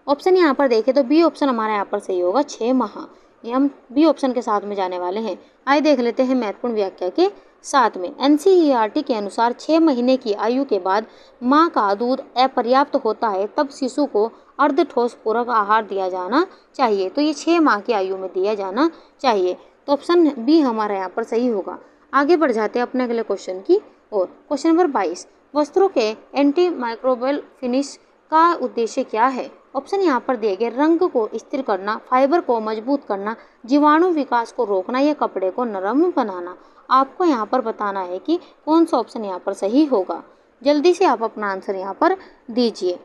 ऑप्शन यहाँ पर देखें तो बी ऑप्शन हमारा यहाँ पर सही होगा, 6 माह। ये हम बी ऑप्शन के साथ में जाने वाले हैं। आइए देख लेते हैं महत्वपूर्ण व्याख्या के साथ में। एनसीईआरटी के अनुसार 6 महीने की आयु के बाद माँ का दूध अपर्याप्त होता है, तब शिशु को अर्ध ठोस पूरक आहार दिया जाना चाहिए। तो ये 6 माह की आयु में दिया जाना चाहिए। तो ऑप्शन बी हमारा यहाँ पर सही होगा। आगे बढ़ जाते हैं अपने अगले क्वेश्चन की और। क्वेश्चन नंबर 22, वस्त्रों के एंटी माइक्रोबियल फिनिश का उद्देश्य क्या है? ऑप्शन यहाँ पर दिए गए, रंग को स्थिर करना, फाइबर को मजबूत करना, जीवाणु विकास को रोकना या कपड़े को नरम बनाना। आपको यहाँ पर बताना है कि कौन सा ऑप्शन यहाँ पर सही होगा। जल्दी से आप अपना आंसर यहाँ पर दीजिए।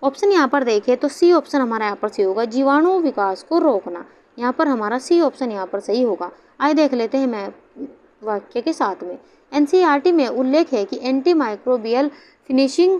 ऑप्शन यहाँ पर देखें तो सी ऑप्शन हमारा यहाँ पर सही होगा, जीवाणु विकास को रोकना। यहाँ पर हमारा सी ऑप्शन यहाँ पर सही होगा। आइए देख लेते हैं मैं वाक्य के साथ में। एनसीईआरटी में उल्लेख है कि एंटी माइक्रोबियल फिनिशिंग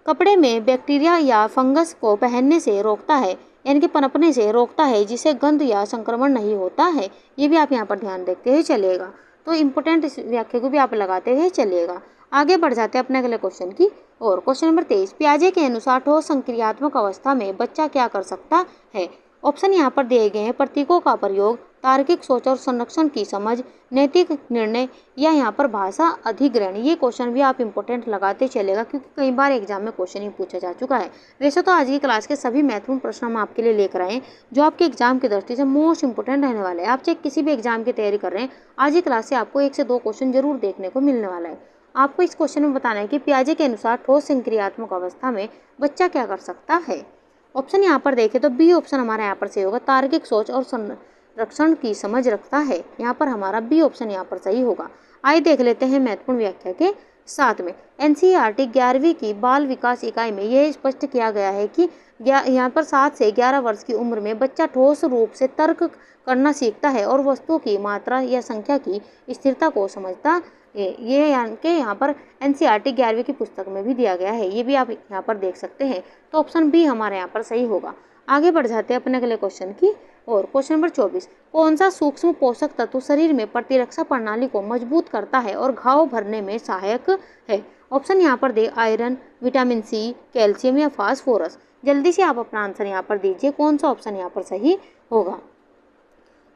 कपड़े में बैक्टीरिया या फंगस को पहनने से रोकता है, यानी कि पनपने से रोकता है, जिसे गंध या संक्रमण नहीं होता है। ये भी आप यहाँ पर ध्यान रखते हुए चलिएगा। तो इम्पोर्टेंट इस व्याख्या को भी आप लगाते हुए चलिएगा। आगे बढ़ जाते हैं अपने अगले क्वेश्चन की और। क्वेश्चन नंबर 23, पियाजे के अनुसार ठोस संक्रियात्मक अवस्था में बच्चा क्या कर सकता है? ऑप्शन यहाँ पर दिए गए हैं, प्रतीकों का प्रयोग, तार्किक सोच और संरक्षण की समझ, नैतिक निर्णय या यहाँ पर भाषा अधिग्रहण। ये क्वेश्चन भी आप इंपॉर्टेंट लगाते चलेगा, क्योंकि कई बार एग्जाम में क्वेश्चन ही पूछा जा चुका है। वैसे तो आज की क्लास के सभी महत्वपूर्ण प्रश्न हम आपके लिए लेकर आए हैं, जो आपके एग्जाम की दृष्टि से मोस्ट इंपोर्टेंट रहने वाले हैं। आप चाहे किसी भी एग्जाम की तैयारी कर रहे हैं, आज की क्लास से आपको 1 से 2 क्वेश्चन जरूर देखने को मिलने वाला है। आपको इस क्वेश्चन में बताना है कि पियाजे के अनुसार ठोस संक्रियात्मक अवस्था में बच्चा क्या कर सकता है। ऑप्शन यहाँ पर देखें तो बी ऑप्शन हमारा यहाँ पर सही होगा, तार्किक सोच और संरक्षण की समझ रखता है। यहाँ पर हमारा बी ऑप्शन यहाँ पर सही होगा। आइए देख लेते हैं महत्वपूर्ण व्याख्या के साथ में। एनसीईआरटी 11वीं की बाल विकास इकाई में यह स्पष्ट किया गया है कि यहाँ पर 7 से 11 वर्ष की उम्र में बच्चा ठोस रूप से तर्क करना सीखता है और वस्तुओं की मात्रा या संख्या की स्थिरता को समझता है। ये यानी कि यहाँ पर एनसीईआरटी 11वीं की पुस्तक में भी दिया गया है। ये भी आप यहाँ पर देख सकते हैं। तो ऑप्शन बी हमारे यहाँ पर सही होगा। आगे बढ़ जाते हैं अपने अगले क्वेश्चन की और। क्वेश्चन नंबर 24, कौन सा सूक्ष्म पोषक तत्व शरीर में प्रतिरक्षा प्रणाली को मजबूत करता है और घाव भरने में सहायक है? ऑप्शन यहाँ पर दे, आयरन, विटामिन सी, कैल्शियम या फास्फोरस। जल्दी से आप अपना आंसर यहाँ पर दीजिए, कौन सा ऑप्शन यहाँ पर सही होगा।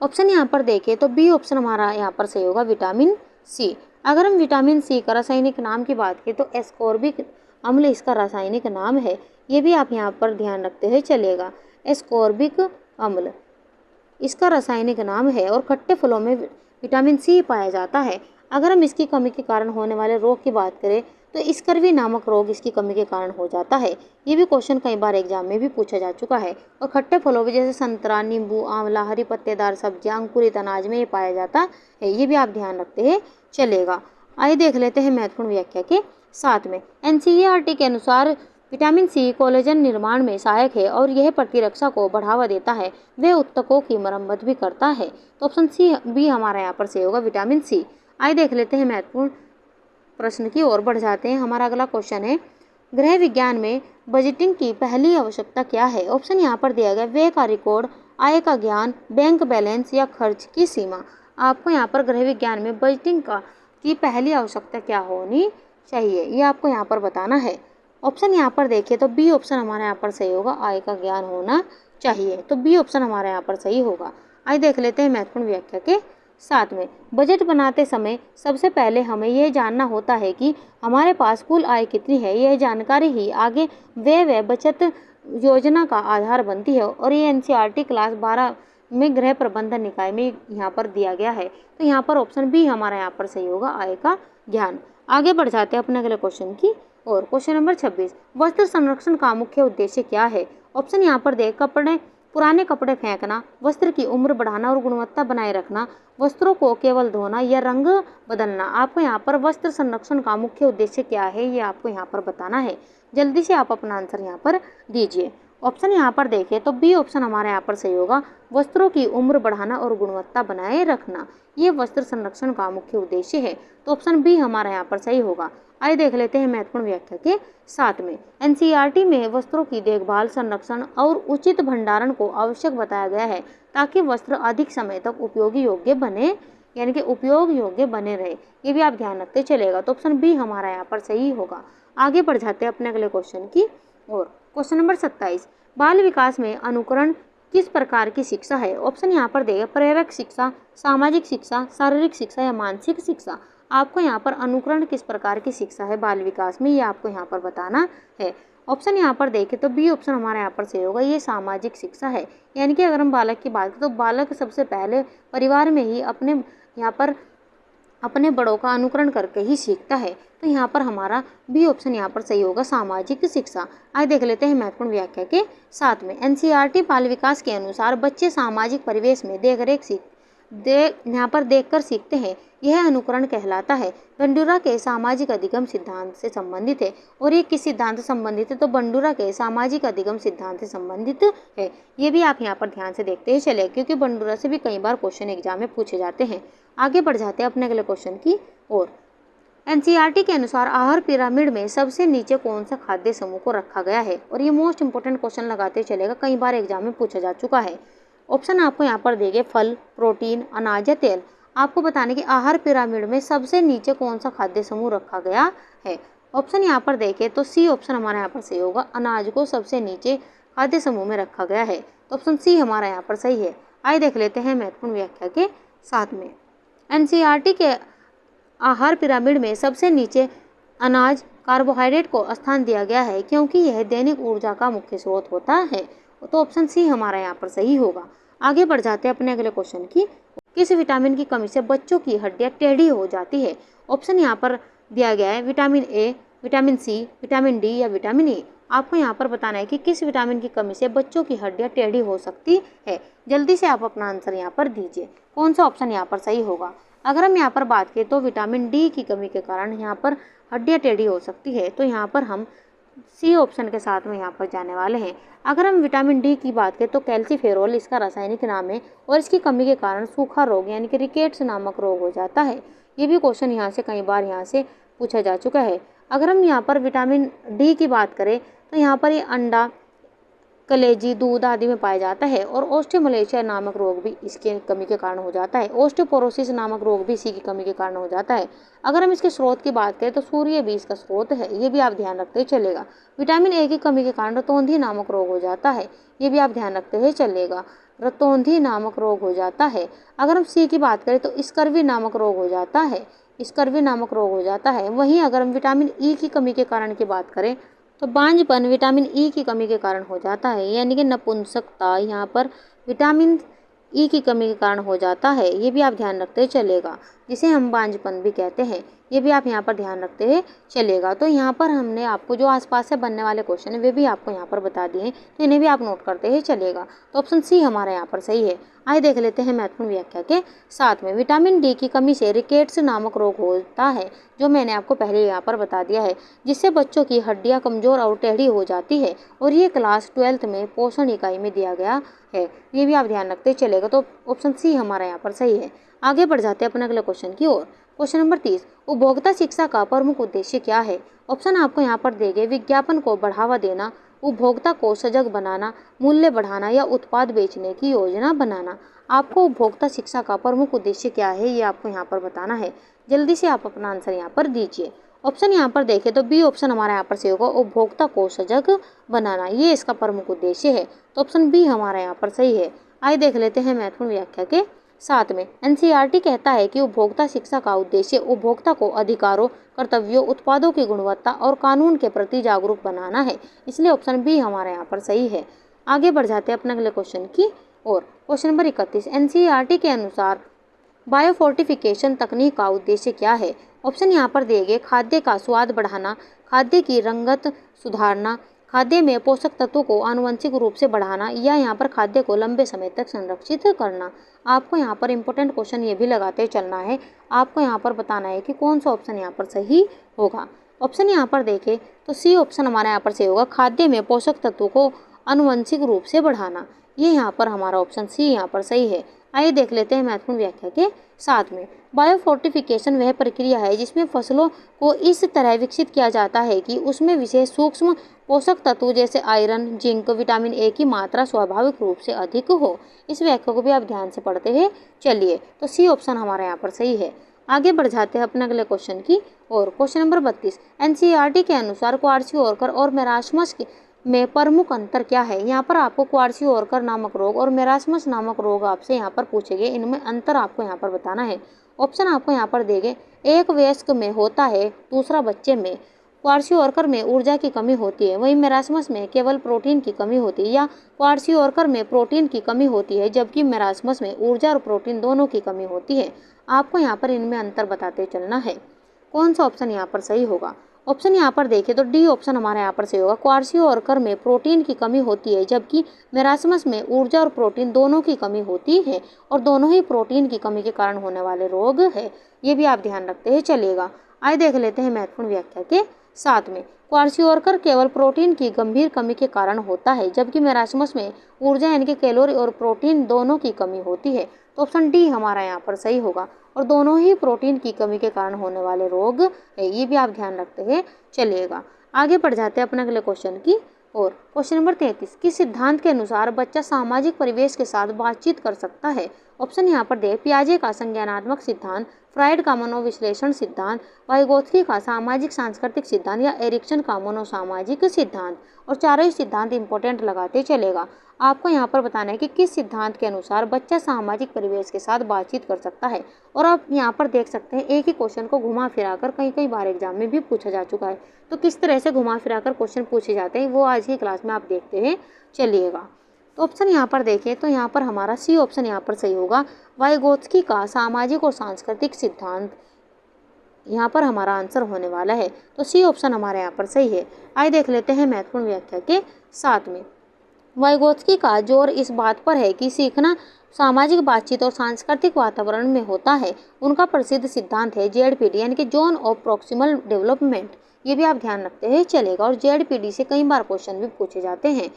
ऑप्शन यहाँ पर देखें तो बी ऑप्शन हमारा यहाँ पर सही होगा, विटामिन सी। अगर हम विटामिन सी का रासायनिक नाम की बात करें तो एस्कॉर्बिक अम्ल इसका रासायनिक नाम है। ये भी आप यहाँ पर ध्यान रखते हुए चलेगा। एस्कॉर्बिक अम्ल इसका रासायनिक नाम है और खट्टे फलों में विटामिन सी पाया जाता है। अगर हम इसकी कमी के कारण होने वाले रोग की बात करें तो स्कर्वी नामक रोग इसकी कमी के कारण हो जाता है। ये भी क्वेश्चन कई बार एग्जाम में भी पूछा जा चुका है। और खट्टे फलों में जैसे संतरा, नींबू, आंवला, हरी पत्तेदार सब्जियां, अंकुरित अनाज में ये पाया जाता है। ये भी आप ध्यान रखते हैं चलेगा। आइए देख लेते हैं महत्वपूर्ण व्याख्या के साथ में। एनसीईआरटी के अनुसार विटामिन सी कोलेजन निर्माण में सहायक है और यह प्रतिरक्षा को बढ़ावा देता है। वे ऊतकों की मरम्मत भी करता है। तो ऑप्शन सी बी हमारा यहाँ पर सही होगा, विटामिन सी। आइए देख लेते हैं महत्वपूर्ण प्रश्न की ओर बढ़ जाते हैं। हमारा अगला क्वेश्चन है, गृह विज्ञान में बजटिंग की पहली आवश्यकता क्या है? ऑप्शन यहाँ पर दिया गया, व्यय का रिकॉर्ड, आय का ज्ञान, बैंक बैलेंस या खर्च की सीमा। आपको यहाँ पर गृह विज्ञान में बजटिंग की पहली आवश्यकता क्या होनी चाहिए, ये आपको यहाँ पर बताना है। ऑप्शन यहाँ पर देखिए तो बी ऑप्शन हमारे यहाँ पर सही होगा, आय का ज्ञान होना चाहिए। तो बी ऑप्शन हमारे यहाँ पर सही होगा। आइए देख लेते हैं महत्वपूर्ण व्याख्या के साथ में बजट बनाते समय सबसे पहले हमें यह जानना होता है कि हमारे पास कुल आय कितनी है। यह जानकारी ही आगे व्यय व बचत योजना का आधार बनती है और ये एनसीईआरटी क्लास 12 में गृह प्रबंधन निकाय में यहाँ पर दिया गया है। तो यहाँ पर ऑप्शन बी हमारा यहाँ पर सही होगा, आय का ज्ञान। आगे बढ़ जाते हैं अपने अगले क्वेश्चन की और क्वेश्चन नंबर 26, वस्त्र संरक्षण का मुख्य उद्देश्य क्या है। ऑप्शन यहाँ पर दे पुराने कपड़े फेंकना, वस्त्र की उम्र बढ़ाना और गुणवत्ता बनाए रखना, वस्त्रों को केवल धोना या रंग बदलना। आपको यहाँ पर वस्त्र संरक्षण का मुख्य उद्देश्य क्या है ये आपको यहाँ पर बताना है। जल्दी से आप अपना आंसर यहाँ पर दीजिए। ऑप्शन यहाँ पर देखें तो बी ऑप्शन हमारे यहाँ पर सही होगा, वस्त्रों की उम्र बढ़ाना और गुणवत्ता बनाए रखना, ये वस्त्र संरक्षण का मुख्य उद्देश्य है। तो ऑप्शन बी हमारा यहाँ पर सही होगा। आइए देख लेते हैं महत्वपूर्ण व्याख्या के साथ में। एनसीईआरटी में वस्त्रों की देखभाल, संरक्षण और उचित भंडारण को आवश्यक बताया गया है ताकि वस्त्र अधिक समय तक उपयोग योग्य बने, यानी कि उपयोग योग्य बने रहे। ये भी आप ध्यान रखते चलेगा। तो ऑप्शन बी हमारा यहाँ पर सही होगा। आगे बढ़ जाते हैं अपने अगले क्वेश्चन की और क्वेश्चन नंबर 27, बाल विकास में अनुकरण किस प्रकार की शिक्षा है। ऑप्शन यहाँ पर देगा प्रेरक शिक्षा, सामाजिक शिक्षा, शारीरिक शिक्षा या मानसिक शिक्षा। आपको यहाँ पर अनुकरण किस प्रकार की शिक्षा है बाल विकास में, ये आपको यहाँ पर बताना है। ऑप्शन यहाँ पर देखें तो बी ऑप्शन हमारे यहाँ पर सही होगा, ये सामाजिक शिक्षा है। यानी कि अगर हम बालक की बात करें तो बालक सबसे पहले परिवार में ही अपने बड़ों का अनुकरण करके ही सीखता है। तो यहाँ पर हमारा बी ऑप्शन यहाँ पर सही होगा, सामाजिक शिक्षा। आइए देख लेते हैं महत्वपूर्ण व्याख्या के साथ में। एनसीईआरटी बाल विकास के अनुसार बच्चे सामाजिक परिवेश में यहाँ पर देखकर सीखते हैं, यह अनुकरण कहलाता है। बंडूरा के सामाजिक अधिगम सिद्धांत से संबंधित है। और ये किस सिद्धांत से संबंधित है, तो बंडूरा के सामाजिक अधिगम सिद्धांत से संबंधित है। ये भी आप यहाँ पर ध्यान से देखते ही चले, क्योंकि बंडूरा से भी कई बार क्वेश्चन एग्जाम में पूछे जाते हैं। आगे बढ़ जाते हैं अपने अगले क्वेश्चन की ओर। एनसीईआरटी के अनुसार आहार पिरामिड में सबसे नीचे कौन सा खाद्य समूह को रखा गया है। और ये मोस्ट इंपोर्टेंट क्वेश्चन लगाते चलेगा, कई बार एग्जाम में पूछा जा चुका है। ऑप्शन आपको यहाँ पर देंगे फल, प्रोटीन, अनाज या तेल। आपको बताने कि आहार पिरामिड में सबसे नीचे कौन सा खाद्य समूह रखा गया है। ऑप्शन यहाँ पर देखें तो सी ऑप्शन हमारा यहाँ पर सही होगा, अनाज को सबसे नीचे खाद्य समूह में रखा गया है। तो ऑप्शन सी हमारा यहाँ पर सही है। आइए देख लेते हैं महत्वपूर्ण व्याख्या के साथ में। एनसीईआरटी के आहार पिरामिड में सबसे नीचे अनाज, कार्बोहाइड्रेट को स्थान दिया गया है क्योंकि यह दैनिक ऊर्जा का मुख्य स्रोत होता है। तो ऑप्शन सी हमारा यहाँ पर सही होगा। आगे बढ़ जाते हैं अपने अगले क्वेश्चन की। किस विटामिन की कमी से बच्चों की हड्डियाँ टेढ़ी हो जाती है। ऑप्शन यहाँ पर दिया गया है vitamin A, vitamin C, vitamin D या विटामिन ई। आपको यहाँ पर बताना है कि किस विटामिन की कमी से बच्चों की हड्डियाँ टेढ़ी हो सकती है। जल्दी से आप अपना आंसर यहाँ पर दीजिए, कौन सा ऑप्शन यहाँ पर सही होगा। अगर हम यहाँ पर बात करें तो विटामिन डी की कमी के कारण यहाँ पर हड्डियाँ टेढ़ी हो सकती है। तो यहाँ पर हम सी ऑप्शन के साथ में यहाँ पर जाने वाले हैं। अगर हम विटामिन डी की बात करें तो कैल्सीफेरोल इसका रासायनिक नाम है और इसकी कमी के कारण सूखा रोग यानी कि रिकेट्स नामक रोग हो जाता है। ये भी क्वेश्चन यहाँ से कई बार यहाँ से पूछा जा चुका है। अगर हम यहाँ पर विटामिन डी की बात करें तो यहाँ पर ये अंडा, कलेजी, दूध आदि में पाया जाता है और ऑस्टियोमलेशिया नामक रोग भी इसके कमी के कारण हो जाता है। ऑस्टियोपोरोसिस नामक रोग भी इसी की कमी के कारण हो जाता है। अगर हम इसके स्रोत की बात करें तो सूर्य भी इसका स्रोत है, ये भी आप ध्यान रखते चलेगा। विटामिन ए की कमी के कारण रतौंधी नामक रोग हो जाता है, ये भी आप ध्यान रखते हुए चलेगा। रतौंधी नामक रोग हो जाता है। अगर हम सी की बात करें तो स्कर्वी नामक रोग हो जाता है, स्कर्वी नामक रोग हो जाता है। वहीं अगर हम विटामिन ई की कमी के कारण की बात करें तो बांझपन विटामिन ई की कमी के कारण हो जाता है, यानी कि नपुंसकता यहाँ पर विटामिन ई की कमी के कारण हो जाता है। ये भी आप ध्यान रखते चलेगा, जिसे हम बांझपन भी कहते हैं। ये भी आप यहाँ पर ध्यान रखते हुए चलेगा। तो यहाँ पर हमने आपको जो आसपास से बनने वाले क्वेश्चन है वे भी आपको यहाँ पर बता दिए हैं, तो इन्हें भी आप नोट करते हुए चलेगा। तो ऑप्शन सी हमारा यहाँ पर सही है। आइए देख लेते हैं महत्वपूर्ण व्याख्या के साथ में। विटामिन डी की कमी से रिकेट्स नामक रोग होता है, जो मैंने आपको पहले यहाँ पर बता दिया है, जिससे बच्चों की हड्डियाँ कमजोर और टेढ़ी हो जाती है और ये क्लास 12th में पोषण इकाई में दिया गया है। ये भी आप ध्यान रखते चलेगा। तो ऑप्शन सी हमारा यहाँ पर सही है। आगे बढ़ जाते हैं अपने अगले क्वेश्चन की ओर। क्वेश्चन नंबर 30, उपभोक्ता शिक्षा का प्रमुख उद्देश्य क्या है। ऑप्शन आपको यहाँ पर देंगे विज्ञापन को बढ़ावा देना, उपभोक्ता को सजग बनाना, मूल्य बढ़ाना या उत्पाद बेचने की योजना बनाना। आपको उपभोक्ता शिक्षा का प्रमुख उद्देश्य क्या है ये आपको यहाँ पर बताना है। जल्दी से आप अपना आंसर यहाँ पर दीजिए। ऑप्शन यहाँ पर देखें तो बी ऑप्शन हमारा यहाँ पर सही होगा, उपभोक्ता को सजग बनाना, ये इसका प्रमुख उद्देश्य है। तो ऑप्शन बी हमारा यहाँ पर सही है। आइए देख लेते हैं महत्वपूर्ण व्याख्या के साथ में एनसीईआरटी कहता है कि उपभोक्ता शिक्षा का उद्देश्य उपभोक्ता को अधिकारों, कर्तव्यों, उत्पादों की गुणवत्ता और कानून के प्रति जागरूक बनाना है। इसलिए ऑप्शन बी हमारे यहाँ पर सही है। आगे बढ़ जाते हैं अपने अगले क्वेश्चन की ओर। क्वेश्चन नंबर 31, एनसीईआरटी के अनुसार बायोफोर्टिफिकेशन तकनीक का उद्देश्य क्या है? ऑप्शन यहाँ पर दिए गए खाद्य का स्वाद बढ़ाना, खाद्य की रंगत सुधारना, खाद्य में पोषक तत्वों को आनुवंशिक रूप से बढ़ाना या यहाँ पर खाद्य को लंबे समय तक संरक्षित करना। आपको यहाँ पर इंपॉर्टेंट क्वेश्चन ये भी लगाते चलना है। आपको यहाँ पर बताना है कि कौन सा ऑप्शन यहाँ पर सही होगा। ऑप्शन यहाँ पर देखें तो सी ऑप्शन हमारा यहाँ पर सही होगा, खाद्य में पोषक तत्वों को आनुवंशिक रूप से बढ़ाना। ये यहाँ पर हमारा ऑप्शन सी यहाँ पर सही है। आइए देख लेते हैं महत्वपूर्ण व्याख्या के साथ में। बायोफोर्टिफिकेशन वह प्रक्रिया है जिसमें फसलों को इस तरह विकसित किया जाता है कि उसमें विशेष सूक्ष्म पोषक तत्व जैसे आयरन, जिंक, विटामिन ए की मात्रा स्वाभाविक रूप से अधिक हो। इस व्याख्या को भी आप ध्यान से पढ़ते हैं चलिए। तो सी ऑप्शन हमारा यहाँ पर सही है। आगे बढ़ जाते हैं अपने अगले क्वेश्चन की और। क्वेश्चन नंबर 32, एनसीईआरटी के अनुसार क्वार्सियोरकर और मेरास्मस में प्रमुख अंतर क्या है? यहाँ पर आपको क्वार्सियोरकर नामक रोग और मेरास्मस नामक रोग आपसे यहाँ पर पूछे गए, इनमें अंतर आपको यहाँ पर बताना है। ऑप्शन आपको यहाँ पर देंगे, एक वयस्क में होता है, दूसरा बच्चे में। क्वार्सियोरकर में ऊर्जा की कमी होती है, वहीं मेरास्मस में केवल प्रोटीन की कमी होती है, या क्वार्सियोरकर में प्रोटीन की कमी होती है जबकि मेरास्मस में ऊर्जा और प्रोटीन दोनों की कमी होती है। आपको यहाँ पर इनमें अंतर बताते चलना है। कौन सा ऑप्शन यहाँ पर सही होगा? ऑप्शन यहाँ पर देखें तो डी ऑप्शन हमारे यहाँ पर सही होगा, क्वार्सियोरकर में प्रोटीन की कमी होती है जबकि मेरास्मस में ऊर्जा और प्रोटीन दोनों की कमी होती है और दोनों ही प्रोटीन की कमी के कारण होने वाले रोग है। ये भी आप ध्यान रखते हैं चलिएगा। आइए देख लेते हैं महत्वपूर्ण व्याख्या के साथ में। क्वार्सियोरकर केवल प्रोटीन की गंभीर कमी के कारण होता है जबकि मेरास्मस में ऊर्जा यानी कि कैलोरी और प्रोटीन दोनों की कमी होती है। तो ऑप्शन डी हमारा यहाँ पर सही होगा और दोनों ही प्रोटीन की कमी के कारण होने वाले रोग है। ये भी आप ध्यान रखते हैं चलिएगा। आगे बढ़ जाते हैं अपने अगले क्वेश्चन की और। क्वेश्चन नंबर 33, किस सिद्धांत के अनुसार बच्चा सामाजिक परिवेश के साथ बातचीत कर सकता है? ऑप्शन यहाँ पर दे, पियाजे का संज्ञानात्मक सिद्धांत, फ्राइड का मनोविश्लेषण सिद्धांत, वाइगोत्स्की का सामाजिक सांस्कृतिक सिद्धांत या एरिक्सन का मनोसामाजिक सिद्धांत। और चारों ही सिद्धांत इंपॉर्टेंट लगाते चलेगा। आपको यहाँ पर बताना है कि किस सिद्धांत के अनुसार बच्चा सामाजिक परिवेश के साथ बातचीत कर सकता है। और आप यहाँ पर देख सकते हैं एक ही क्वेश्चन को घुमा फिराकर कई बार एग्जाम में भी पूछा जा चुका है। तो किस तरह से घुमा फिराकर क्वेश्चन पूछे जाते हैं वो आज की क्लास में आप देखते हैं चलिएगा। तो ऑप्शन यहाँ पर देखें तो यहाँ पर हमारा सी ऑप्शन यहाँ पर सही होगा, वाइगोत्स्की का सामाजिक और सांस्कृतिक सिद्धांत यहाँ पर हमारा आंसर होने वाला है। तो सी ऑप्शन हमारे यहाँ पर सही है। आइए देख लेते हैं महत्वपूर्ण व्याख्या के साथ में। वाइगोत्स्की का जोर इस बात पर है कि सीखना सामाजिक बातचीत और सांस्कृतिक वातावरण में होता है। उनका प्रसिद्ध सिद्धांत है जेडपीडी यानी कि जोन ऑफ प्रॉक्सिमल डेवलपमेंट। ये भी आप ध्यान रखते हैं चलेगा। और जेडपीडी से कई बार क्वेश्चन भी पूछे जाते हैं,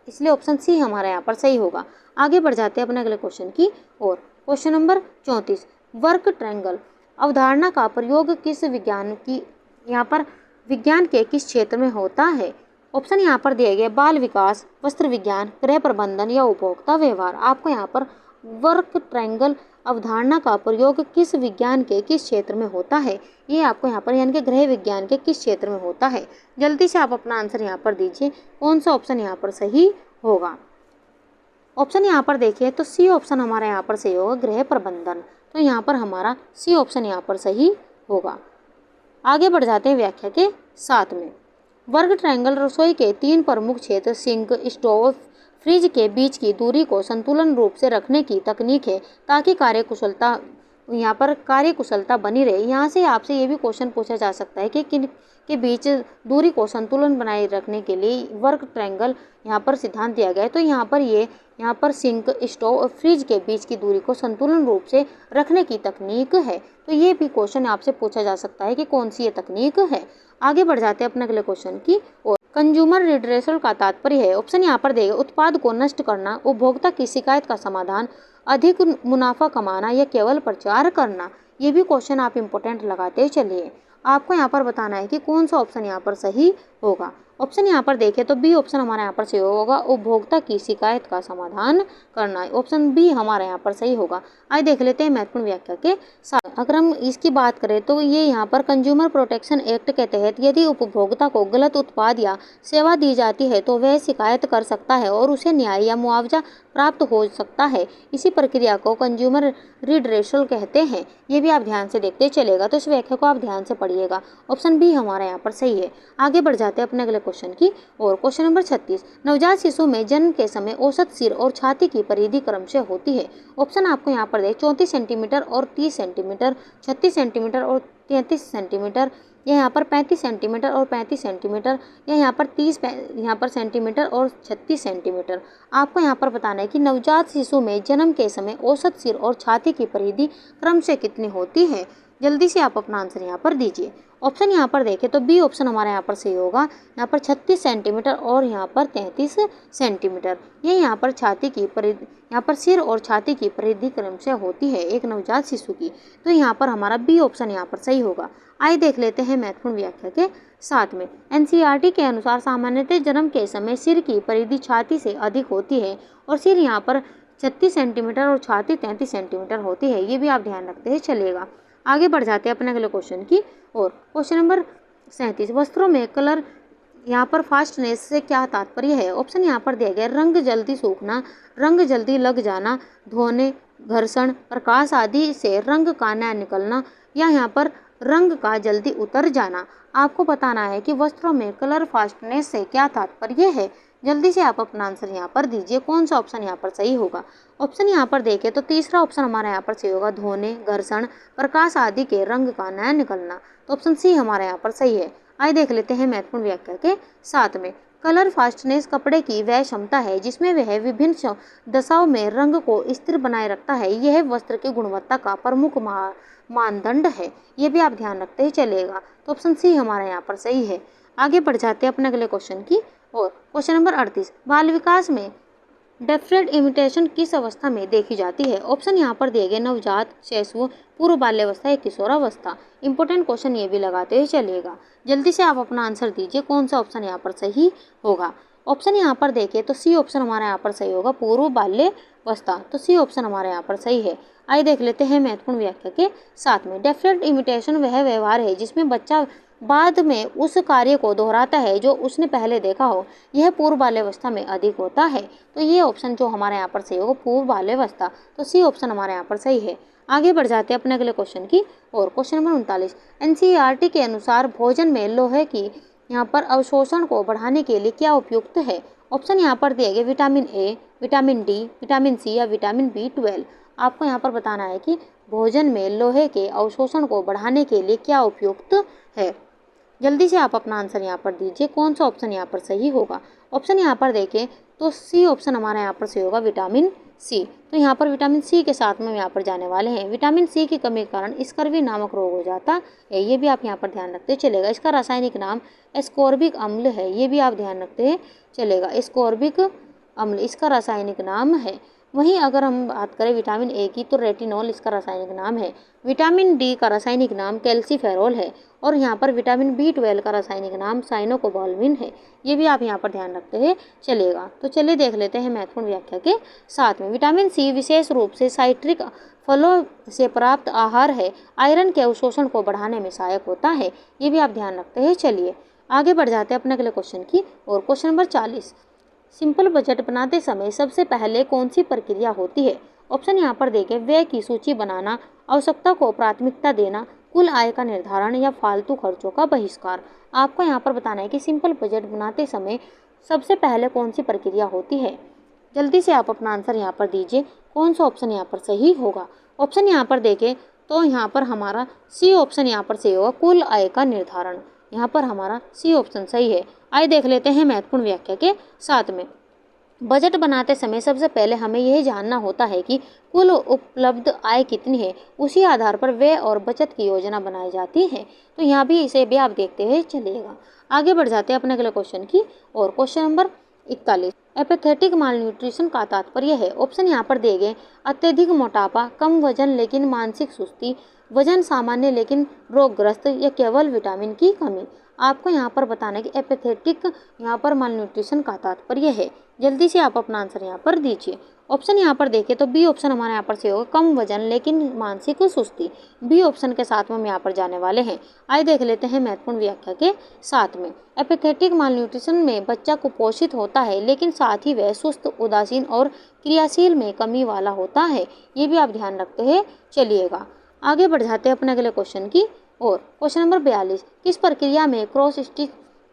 इसलिए ऑप्शन सी हमारा यहाँ पर सही होगा। आगे बढ़ जाते हैं अपने अगले क्वेश्चन की और। क्वेश्चन नंबर 34, वर्क ट्रायंगल अवधारणा का प्रयोग किस विज्ञान की यहाँ पर विज्ञान के किस क्षेत्र में होता है? ऑप्शन यहाँ पर दिए गए, बाल विकास, वस्त्र विज्ञान, गृह प्रबंधन या उपभोक्ता व्यवहार। आपको यहाँ पर वर्क ट्रायंगल अवधारणा का प्रयोग किस विज्ञान के किस क्षेत्र में होता है, ये आपको यहाँ पर यानी कि गृह विज्ञान के किस क्षेत्र में होता है। जल्दी से आप अपना आंसर यहाँ पर दीजिए, कौन सा ऑप्शन यहाँ पर सही होगा। ऑप्शन यहाँ पर देखिए तो सी ऑप्शन हमारा यहाँ पर सही होगा, गृह प्रबंधन। तो यहाँ पर हमारा सी ऑप्शन यहाँ पर सही होगा। आगे बढ़ जाते हैं व्याख्या के साथ में। वर्ग ट्रायंगल रसोई के 3 प्रमुख क्षेत्र सिंक, स्टोव, फ्रिज के बीच की दूरी को संतुलन रूप से रखने की तकनीक है ताकि कार्यकुशलता बनी रहे। यहाँ से आपसे ये भी क्वेश्चन पूछा जा सकता है कि किन के बीच दूरी को संतुलन बनाए रखने के लिए वर्ग ट्रायंगल यहाँ पर सिद्धांत दिया गया है। तो यहाँ पर सिंक, स्टोव और फ्रिज के बीच की दूरी को संतुलन रूप से रखने की तकनीक है। तो ये भी क्वेश्चन आपसे पूछा जा सकता है कि कौन सी ये तकनीक है। आगे बढ़ जाते हैं अपने अगले क्वेश्चन की और। कंज्यूमर रिड्रेसल का तात्पर्य है, ऑप्शन यहाँ पर देगा, उत्पाद को नष्ट करना, उपभोक्ता की शिकायत का समाधान, अधिक मुनाफा कमाना या केवल प्रचार करना। ये भी क्वेश्चन आप इंपॉर्टेंट लगाते चलिए। आपको यहाँ पर बताना है कि कौन सा ऑप्शन यहाँ पर सही होगा। ऑप्शन यहाँ पर देखें तो बी ऑप्शन हमारा यहाँ पर सही होगा, उपभोक्ता की शिकायत का समाधान करना। ऑप्शन बी हमारा यहाँ पर सही होगा। आइए देख लेते हैं महत्वपूर्ण व्याख्या के साथ। अगर हम इसकी बात करें तो ये यहाँ पर कंज्यूमर प्रोटेक्शन एक्ट के तहत यदि उपभोक्ता को गलत उत्पाद या सेवा दी जाती है तो वह शिकायत कर सकता है और उसे न्याय या मुआवजा प्राप्त हो सकता है। इसी प्रक्रिया को कंज्यूमर रिड्रेसल कहते हैं। ये भी आप ध्यान से देखते चलेगा, तो इस व्याख्या को आप ध्यान से पढ़िएगा। ऑप्शन बी हमारा यहाँ पर सही है। आगे बढ़ जाते हैं अपने अगले क्वेश्चन की और। क्वेश्चन नंबर 36, नवजात शिशु में जन्म के समय औसत सिर और छाती की परिधि क्रमशः होती है। ऑप्शन आपको यहाँ पर दे 34 सेंटीमीटर और 30 सेंटीमीटर, 36 सेंटीमीटर और 33 सेंटीमीटर, या यहाँ पर 35 सेंटीमीटर और 35 सेंटीमीटर, या यहाँ पर 30 यहाँ पर सेंटीमीटर और 36 सेंटीमीटर। आपको यहाँ पर बताना है कि नवजात शिशु में जन्म के समय औसत सिर और छाती की परिधि क्रमशः कितनी होती है। जल्दी से आप अपना आंसर यहाँ पर दीजिए। ऑप्शन यहाँ पर देखें तो बी ऑप्शन हमारा यहाँ पर सही होगा। यहाँ पर 36 सेंटीमीटर और यहाँ पर 33 सेंटीमीटर। ये यहाँ पर छाती की परिधि, यहाँ पर सिर और छाती की परिधि क्रमशः होती है एक नवजात शिशु की। तो यहाँ पर हमारा बी ऑप्शन यहाँ पर सही होगा। आइए देख लेते हैं महत्वपूर्ण व्याख्या के साथ में। एनसीईआरटी के अनुसार सामान्यतः जन्म के समय सिर की परिधि छाती से अधिक होती है और सिर यहाँ पर 36 सेंटीमीटर और छाती 33 सेंटीमीटर होती है। ये भी आप ध्यान रखते हैं चलिएगा। आगे बढ़ जाते हैं अपने अगले क्वेश्चन की और। क्वेश्चन नंबर 37, वस्त्रों में कलर यहाँ पर फास्टनेस से क्या तात्पर्य है। ऑप्शन यहाँ पर दिया गया रंग जल्दी सूखना, रंग जल्दी लग जाना, धोने, घर्षण, प्रकाश आदि से रंग का न निकलना, या यहाँ पर रंग का जल्दी उतर जाना। आपको बताना है कि वस्त्रों में कलर फास्टनेस से क्या तात्पर्य है। जल्दी से आप अपना आंसर यहाँ पर दीजिए। कौन सा ऑप्शन यहाँ पर सही होगा। ऑप्शन यहाँ पर देखें तो तीसरा ऑप्शन हमारा यहाँ पर सही होगा, धोने, घर्षण, प्रकाश आदि के रंग का न निकलना। तो ऑप्शन सी हमारा यहाँ पर सही है। आइए देख लेते हैं महत्वपूर्ण व्याख्या के साथ में। कलर फास्टनेस कपड़े की वह क्षमता है जिसमें वह विभिन्न दशाओं में रंग को स्थिर बनाए रखता है। यह वस्त्र की गुणवत्ता का प्रमुख मानदंड है। ये भी आप ध्यान रखते ही चलेगा। तो ऑप्शन सी हमारा यहाँ पर सही है। आगे बढ़ जाते हैं अपने अगले क्वेश्चन की और। क्वेश्चन नंबर 38, बाल विकास में डेफरेंट इमिटेशन किस अवस्था में देखी जाती है। ऑप्शन यहाँ पर दिए गए नवजात, शैशव, पूर्व बाल्यावस्था या किशोरावस्था। इंपॉर्टेंट क्वेश्चन ये भी लगाते हुए चलिएगा। जल्दी से आप अपना आंसर दीजिए। कौन सा ऑप्शन यहाँ पर सही होगा। ऑप्शन यहाँ पर देखें तो सी ऑप्शन हमारा यहाँ पर सही होगा, पूर्व बाल्यावस्था। तो सी ऑप्शन हमारे यहाँ पर सही है। आइए देख लेते हैं महत्वपूर्ण व्याख्या के साथ में। डेफरेंट इमिटेशन वह व्यवहार है जिसमें बच्चा बाद में उस कार्य को दोहराता है जो उसने पहले देखा हो। यह पूर्व बाल्यावस्था में अधिक होता है। तो ये ऑप्शन जो हमारे यहाँ पर सही होगा, पूर्व बाल्यावस्था। तो सी ऑप्शन हमारे यहाँ पर सही है। आगे बढ़ जाते हैं अपने अगले क्वेश्चन की और। क्वेश्चन नंबर 39, एनसीईआरटी के अनुसार भोजन में लोहे की यहाँ पर अवशोषण को बढ़ाने के लिए क्या उपयुक्त है। ऑप्शन यहाँ पर दिए गए vitamin A, vitamin D, vitamin C या विटामिन B12। आपको यहाँ पर बताना है कि भोजन में लोहे के अवशोषण को बढ़ाने के लिए क्या उपयुक्त है। जल्दी से आप अपना आंसर यहाँ पर दीजिए। कौन सा ऑप्शन यहाँ पर सही होगा। ऑप्शन यहाँ पर देखें तो सी ऑप्शन हमारा यहाँ पर सही होगा, विटामिन सी। तो यहाँ पर विटामिन सी के साथ में यहाँ पर जाने वाले हैं। विटामिन सी की कमी के कारण स्कर्वी नामक रोग हो जाता है। ये भी आप यहाँ पर ध्यान रखते चलेगा। इसका रासायनिक नाम एस्कॉर्बिक अम्ल है। ये भी आप ध्यान रखते चलेगा, एस्कॉर्बिक अम्ल इसका रासायनिक नाम है। वहीं अगर हम बात करें विटामिन ए की तो रेटिनॉल इसका रासायनिक नाम है। विटामिन डी का रासायनिक नाम कैल्सीफेरॉल है और यहाँ पर विटामिन B12 का रासायनिक नाम साइनोकोबाल्मिन है। ये भी आप यहाँ पर ध्यान रखते हैं चलेगा। तो चलिए देख लेते हैं महत्वपूर्ण व्याख्या के साथ में। विटामिन सी विशेष रूप से साइट्रिक फलों से प्राप्त आहार है। आयरन के अवशोषण को बढ़ाने में सहायक होता है। ये भी आप ध्यान रखते हैं चलिए। आगे बढ़ जाते हैं अपने अगले क्वेश्चन की और। क्वेश्चन नंबर 40, सिंपल बजट बनाते समय सबसे पहले कौन सी प्रक्रिया होती है। ऑप्शन यहाँ पर देखें, व्यय की सूची बनाना, आवश्यकता को प्राथमिकता देना, कुल आय का निर्धारण या फालतू खर्चों का बहिष्कार। आपको यहाँ पर बताना है कि सिंपल बजट बनाते समय सबसे पहले कौन सी प्रक्रिया होती है। जल्दी से आप अपना आंसर यहाँ पर दीजिए। कौन सा ऑप्शन यहाँ पर सही होगा। ऑप्शन यहाँ पर देखें तो यहाँ पर हमारा सी ऑप्शन यहाँ पर सही होगा, कुल आय का निर्धारण। यहाँ पर हमारा सी ऑप्शन सही है। आइए देख लेते हैं महत्वपूर्ण व्याख्या के साथ में। बजट बनाते समय सबसे पहले हमें यह जानना होता है कि कुल उपलब्ध आय कितनी है। उसी आधार पर व्यय और बचत की योजना बनाई जाती है। तो यहाँ भी इसे भी आप देखते हुए चलिएगा। आगे बढ़ जाते हैं अपने अगले क्वेश्चन की और। क्वेश्चन नंबर 41, एपैथेटिक मालन्यूट्रिशन का तात्पर्य है। ऑप्शन यहाँ पर दिए गए, अत्यधिक मोटापा, कम वजन लेकिन मानसिक सुस्ती, वजन सामान्य लेकिन रोगग्रस्त, या केवल विटामिन की कमी। आपको यहाँ पर बताना है कि एपेथेटिक यहाँ पर माल न्यूट्रिशन का तात्पर्य है। जल्दी से आप अपना आंसर यहाँ पर दीजिए। ऑप्शन यहाँ पर देखें तो बी ऑप्शन हमारे यहाँ पर से होगा कम वजन लेकिन मानसिक सुस्ती। बी ऑप्शन के साथ में हम यहाँ पर जाने वाले हैं। आइए देख लेते हैं महत्वपूर्ण व्याख्या के साथ में। एपेथेटिक माल न्यूट्रिशन में बच्चा कुपोषित होता है लेकिन साथ ही वह सुस्त, उदासीन और क्रियाशील में कमी वाला होता है। ये भी आप ध्यान रखते हैं चलिएगा। आगे बढ़ जाते हैं अपने अगले क्वेश्चन की और। क्वेश्चन नंबर 42, किस प्रक्रिया में क्रॉस स्टिच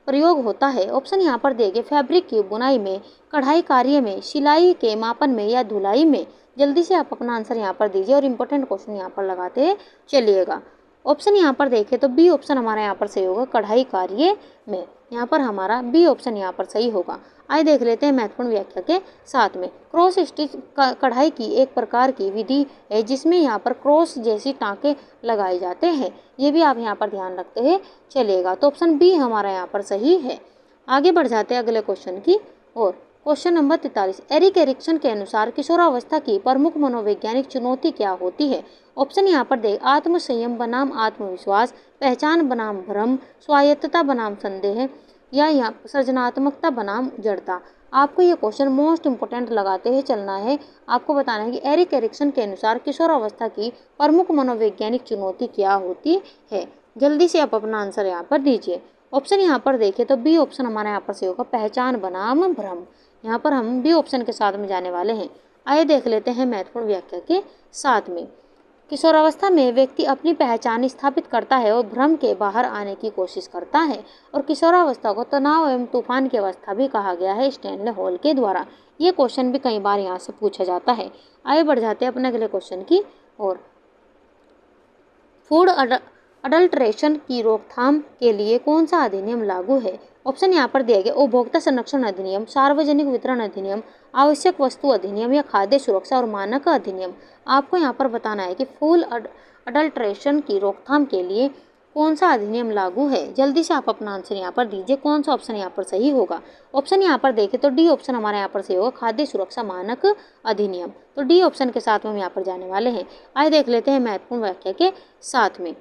प्रयोग होता है? ऑप्शन यहाँ पर देंगे फैब्रिक की बुनाई में, कढ़ाई कार्य में, सिलाई के मापन में या धुलाई में। जल्दी से आप अपना आंसर यहाँ पर दीजिए और इम्पोर्टेंट क्वेश्चन यहाँ पर लगाते चलिएगा। ऑप्शन यहाँ पर देखें तो बी ऑप्शन हमारा यहाँ पर सही होगा कढ़ाई कार्य में। यहाँ पर हमारा बी ऑप्शन यहाँ पर सही होगा। आइए देख लेते हैं महत्वपूर्ण व्याख्या के साथ में। क्रॉस स्टिच कढ़ाई की एक प्रकार की विधि है जिसमें यहाँ पर क्रॉस जैसी टाँके लगाए जाते हैं। ये भी आप यहाँ पर ध्यान रखते हैं चलिएगा। तो ऑप्शन बी हमारा यहाँ पर सही है। आगे बढ़ जाते हैं अगले क्वेश्चन की और। क्वेश्चन नंबर 43, एरिक एरिक्सन के अनुसार किशोरावस्था की प्रमुख मनोवैज्ञानिक चुनौती क्या होती है? ऑप्शन यहाँ पर दे आत्मसंयम बनाम आत्मविश्वास, पहचान बनाम भ्रम, स्वायत्तता बनाम संदेह या यहाँ सृजनात्मकता बनाम जड़ता। आपको ये क्वेश्चन मोस्ट इंपोर्टेंट लगाते हुए चलना है। आपको बताना है कि एरिक एरिक्सन के अनुसार किशोरावस्था की प्रमुख मनोवैज्ञानिक चुनौती क्या होती है। जल्दी से आप अपना आंसर यहाँ पर दीजिए। ऑप्शन यहाँ पर देखें तो बी ऑप्शन हमारे यहाँ पर से होगा पहचान बनाम भ्रम। यहाँ पर हम बी ऑप्शन के साथ में जाने वाले हैं। आइए देख लेते हैं महत्वपूर्ण व्याख्या के साथ में। किशोरावस्था में व्यक्ति अपनी पहचान स्थापित करता है और भ्रम के बाहर आने की कोशिश करता है और किशोरावस्था को तनाव एवं तूफान की अवस्था भी कहा गया है स्टैनले हॉल के द्वारा। ये क्वेश्चन भी कई बार यहाँ से पूछा जाता है। आइए बढ़ जाते हैं अपने अगले क्वेश्चन की और। फूड अडल्ट्रेशन की रोकथाम के लिए कौन सा अधिनियम लागू है? ऑप्शन यहाँ पर दिए गए उपभोक्ता संरक्षण अधिनियम, सार्वजनिक वितरण अधिनियम, आवश्यक वस्तु अधिनियम या खाद्य सुरक्षा और मानक अधिनियम। आपको यहाँ पर बताना है कि फूड अडल्ट्रेशन की रोकथाम के लिए कौन सा अधिनियम लागू है। जल्दी से आप अपना आंसर यहाँ पर दीजिए। कौन सा ऑप्शन यहाँ पर सही होगा? ऑप्शन यहाँ पर देखें तो डी ऑप्शन हमारे यहाँ पर सही होगा खाद्य सुरक्षा मानक अधिनियम। तो डी ऑप्शन के साथ में हम यहाँ पर जाने वाले हैं। आइए देख लेते हैं महत्वपूर्ण व्याख्या के साथ में।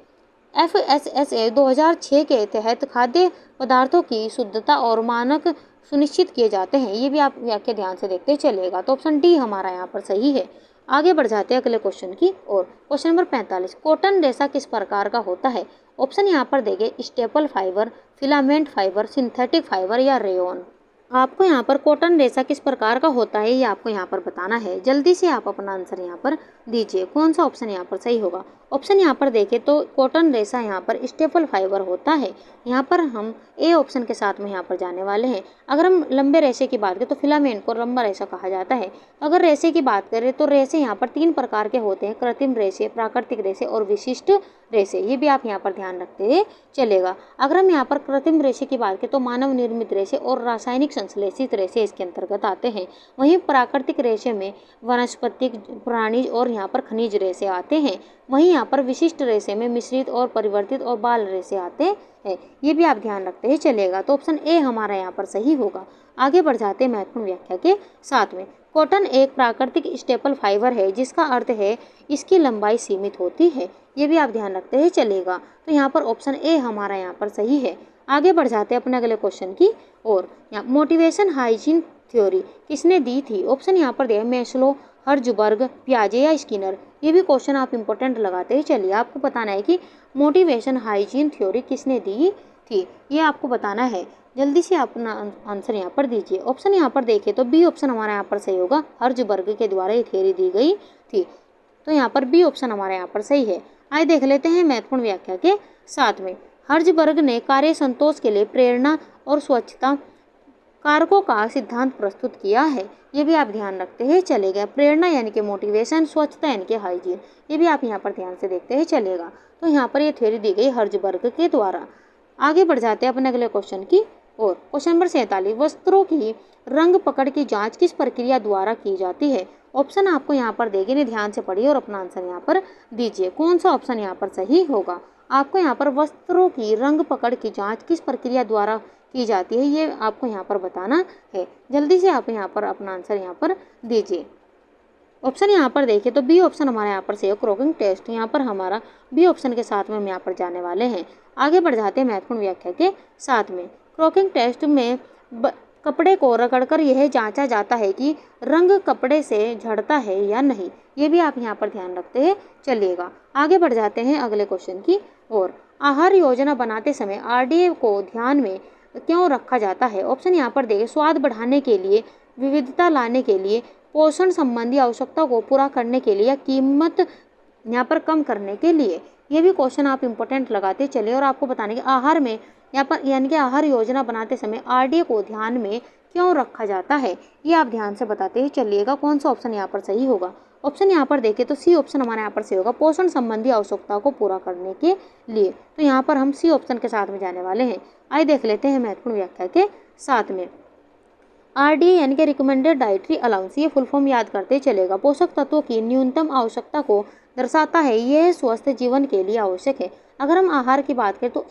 FSSA 2006 के तहत खाद्य पदार्थों की शुद्धता और मानक सुनिश्चित किए जाते हैं। ये भी आप व्याख्या ध्यान से देखते चलिएगा। तो ऑप्शन डी हमारा यहाँ पर सही है। आगे बढ़ जाते हैं अगले क्वेश्चन की और। क्वेश्चन नंबर 45, कॉटन रेशा किस प्रकार का होता है? ऑप्शन यहाँ पर देंगे staple fibre, filament fibre, synthetic fibre या रेयॉन। आपको यहाँ पर कॉटन रेशा किस प्रकार का होता है ये आपको यहाँ पर बताना है। जल्दी से आप अपना आंसर यहाँ पर दीजिए। कौन सा ऑप्शन यहाँ पर सही होगा? ऑप्शन यहाँ पर देखें तो कॉटन रेशा यहाँ पर स्टेपल फाइबर होता है। यहाँ पर हम ए ऑप्शन के साथ में यहाँ पर जाने वाले हैं। अगर हम लंबे रेशे की बात करें तो फिलामेंट को लंबा रेशा कहा जाता है। अगर रेशे की बात करें तो रेशे यहाँ पर 3 प्रकार के होते हैं, कृत्रिम रेशे, प्राकृतिक रेशे और विशिष्ट रेशे। ये भी आप यहाँ पर ध्यान रखते हैं चलेगा। अगर हम यहाँ पर कृत्रिम रेशे की बात करें तो मानव निर्मित रेशे और रासायनिक संश्लेषित रेशे इसके अंतर्गत आते हैं। वहीं प्राकृतिक रेशे में वनस्पतिक, प्राणीज और यहाँ पर खनिज रेशे आते हैं। वहीं यहाँ पर विशिष्ट रेशे में मिश्रित और परिवर्तित और बाल रेशे आते हैं। ये भी आप ध्यान रखते हैं चलेगा। तो ऑप्शन ए हमारा यहाँ पर सही होगा। आगे बढ़ जाते हैं महत्वपूर्ण व्याख्या के साथ में। कॉटन एक प्राकृतिक स्टेपल फाइबर है जिसका अर्थ है इसकी लंबाई सीमित होती है। ये भी आप ध्यान रखते हैं चलेगा। तो यहाँ पर ऑप्शन ए हमारा यहाँ पर सही है। आगे बढ़ जाते हैं अपने अगले क्वेश्चन की और। यहाँ मोटिवेशन हाइजीन थ्योरी किसने दी थी? ऑप्शन यहाँ पर दिया मैस्लो, हर्जबर्ग, पियाजे या स्किनर। ये भी क्वेश्चन आप इंपॉर्टेंट लगाते हैं चलिए। आपको बताना है कि मोटिवेशन हाइजीन थ्योरी किसने दी थी, ये आपको बताना है। जल्दी से अपना आंसर यहाँ पर दीजिए। ऑप्शन यहाँ पर देखें तो बी ऑप्शन हमारा यहाँ पर सही होगा, हर्जबर्ग के द्वारा ये थ्योरी दी गई थी। तो यहाँ पर बी ऑप्शन हमारे यहाँ पर सही है। आइए देख लेते हैं महत्वपूर्ण व्याख्या के साथ में। हर्जबर्ग ने कार्य संतोष के लिए प्रेरणा और स्वच्छता कारकों का सिद्धांत प्रस्तुत किया है। ये भी आप ध्यान रखते हैं चलेगा। प्रेरणा यानी कि मोटिवेशन, स्वच्छता यानी कि हाइजीन। ये भी आप यहाँ पर ध्यान से देखते हैं चलेगा। तो यहाँ पर ये थ्योरी दी गई हर्जबर्ग के द्वारा। आगे बढ़ जाते हैं अपने अगले क्वेश्चन की और। क्वेश्चन नंबर 47, वस्त्रों की रंग पकड़ की जांच किस प्रक्रिया द्वारा की जाती है? ऑप्शन आपको यहाँ पर देंगे, नहीं ध्यान से पढ़िए और अपना आंसर यहाँ पर दीजिए। कौन सा ऑप्शन यहाँ पर सही होगा? आपको यहाँ पर वस्त्रों की रंग पकड़ की जांच किस प्रक्रिया द्वारा की जाती है ये आपको यहाँ पर बताना है। जल्दी से आप यहाँ पर अपना आंसर यहाँ पर दीजिए। ऑप्शन यहाँ पर देखें तो बी ऑप्शन हमारा यहाँ पर सही है, क्रॉकिंग टेस्ट। यहाँ पर हमारा बी ऑप्शन के साथ में हम यहाँ पर जाने वाले हैं। आगे बढ़ जाते हैं महत्वपूर्ण व्याख्या के साथ में। क्रॉकिंग टेस्ट में कपड़े को रगड़कर यह जांचा जाता है कि रंग कपड़े से झड़ता है या नहीं। ये भी आप यहाँ पर ध्यान रखते हैं चलिएगा। आगे बढ़ जाते हैं अगले क्वेश्चन की ओर। आहार योजना बनाते समय आरडीए को ध्यान में क्यों रखा जाता है? ऑप्शन यहाँ पर देखें, स्वाद बढ़ाने के लिए, विविधता लाने के लिए, पोषण संबंधी आवश्यकता को पूरा करने के लिए या कीमत यहाँ पर कम करने के लिए। ये भी क्वेश्चन आप इंपॉर्टेंट लगाते चलिए और आपको बताने के आहार में यहाँ पर यानी कि आहार योजना बनाते समय आरडीए को ध्यान में क्यों रखा जाता है, ये आप ध्यान से बताते ही चलिएगा कौन सा ऑप्शन यहाँ पर सही होगा। ऑप्शन यहाँ पर देखें तो सी ऑप्शन हमारे यहाँ पर सही होगा, पोषण संबंधी आवश्यकता को पूरा करने के लिए। तो यहाँ पर हम सी ऑप्शन के साथ में जाने वाले हैं। आइए देख लेते हैं महत्वपूर्ण व्याख्या के साथ में। आरडीए यानी कि रिकमेंडेड डाइटरी अलाउंस, ये फुल फॉर्म याद करते चलेगा। पोषक तत्वों की न्यूनतम आवश्यकता को दर्शाता है, यह स्वस्थ जीवन के लिए आवश्यक है। अगर हम आहार की बात करें तो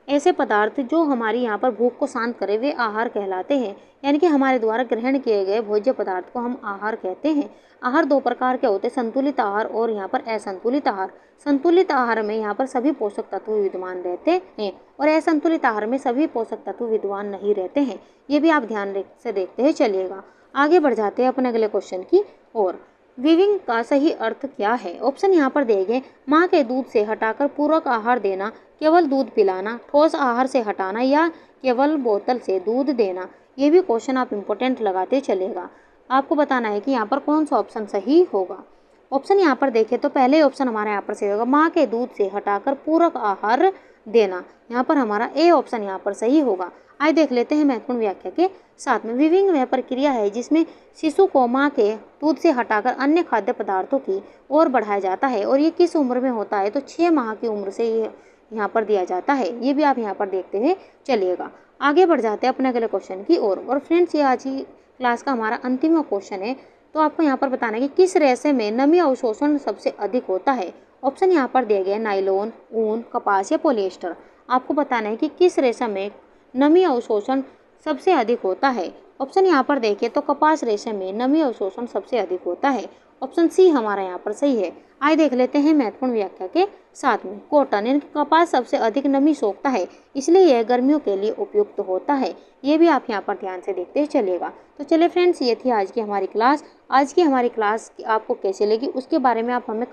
ऐसे पदार्थ जो हमारी यहाँ पर भूख को शांत करे वे आहार कहलाते हैं, यानी कि हमारे द्वारा ग्रहण किए गए भोज्य पदार्थ को हम आहार कहते हैं। आहार दो प्रकार के होते हैं, संतुलित आहार और यहाँ पर असंतुलित आहार। संतुलित आहार में यहाँ पर सभी पोषक तत्व विद्यमान रहते हैं और असंतुलित आहार में सभी पोषक तत्व विद्यमान नहीं रहते हैं। ये भी आप ध्यान से देखते हैं चलिएगा। आगे बढ़ जाते हैं अपने अगले क्वेश्चन की ओर। वीविंग का सही अर्थ क्या है? ऑप्शन यहाँ पर दिए गए, माँ के दूध से हटाकर पूरक आहार देना, केवल दूध पिलाना, ठोस आहार से हटाना या केवल बोतल से दूध देना। ये भी क्वेश्चन आप इंपॉर्टेंट लगाते चलेगा। आपको बताना है कि यहाँ पर कौन सा ऑप्शन सही होगा। ऑप्शन यहाँ पर देखें तो पहले ऑप्शन हमारा यहाँ पर सही होगा, माँ के दूध से हटाकर पूरक आहार देना। यहाँ पर हमारा ए ऑप्शन यहाँ पर सही होगा। आइए देख लेते हैं महत्वपूर्ण व्याख्या के साथ में। वीविंग वह प्रक्रिया है जिसमें शिशु को माँ के दूध से हटाकर अन्य खाद्य पदार्थों की ओर बढ़ाया जाता है और ये किस उम्र में होता है? तो 6 माह की उम्र से ये यहाँ पर दिया जाता है। ये भी आप यहाँ पर देखते हैं चलिएगा। आगे बढ़ जाते हैं अपने अगले क्वेश्चन की ओर। और फ्रेंड्स, ये आज की क्लास का हमारा अंतिम क्वेश्चन है। तो आपको यहाँ पर बताना है कि किस रेशे में नमी अवशोषण सबसे अधिक होता है। ऑप्शन यहाँ पर दिए गए, नाइलॉन, ऊन, कपास या पॉलिएस्टर। आपको बताना है कि किस रेशे में नमी अवशोषण सबसे अधिक होता है। ऑप्शन यहाँ पर देखें तो कपास रेशे में नमी अवशोषण सबसे अधिक होता है। ऑप्शन सी हमारा यहाँ पर सही है। आइए देख लेते हैं महत्वपूर्ण व्याख्या के साथ में। कॉटन यानी कपास सबसे अधिक नमी सोखता है, इसलिए यह गर्मियों के लिए उपयुक्त होता है। ये भी आप यहाँ पर ध्यान से देखते चलिएगा। तो चलिए फ्रेंड्स, ये थी आज की हमारी क्लास। आज की हमारी क्लास आपको कैसे लगी उसके बारे में आप हमें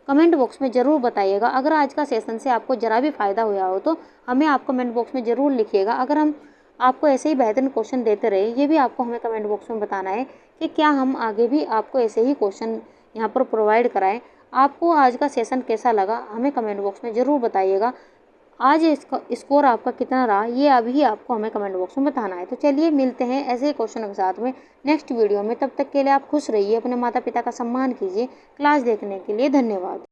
कमेंट बॉक्स में ज़रूर बताइएगा। अगर आज का सेशन से आपको ज़रा भी फ़ायदा हुआ हो तो हमें आप कमेंट बॉक्स में ज़रूर लिखिएगा। अगर हम आपको ऐसे ही बेहतरीन क्वेश्चन देते रहे, ये भी आपको हमें कमेंट बॉक्स में बताना है कि क्या हम आगे भी आपको ऐसे ही क्वेश्चन यहाँ पर प्रोवाइड कराएं। आपको आज का सेशन कैसा लगा हमें कमेंट बॉक्स में ज़रूर बताइएगा। आज इसका स्कोर आपका कितना रहा ये अभी आपको हमें कमेंट बॉक्स में बताना है। तो चलिए मिलते हैं ऐसे ही क्वेश्चन के साथ में नेक्स्ट वीडियो में। तब तक के लिए आप खुश रहिए, अपने माता पिता का सम्मान कीजिए। क्लास देखने के लिए धन्यवाद।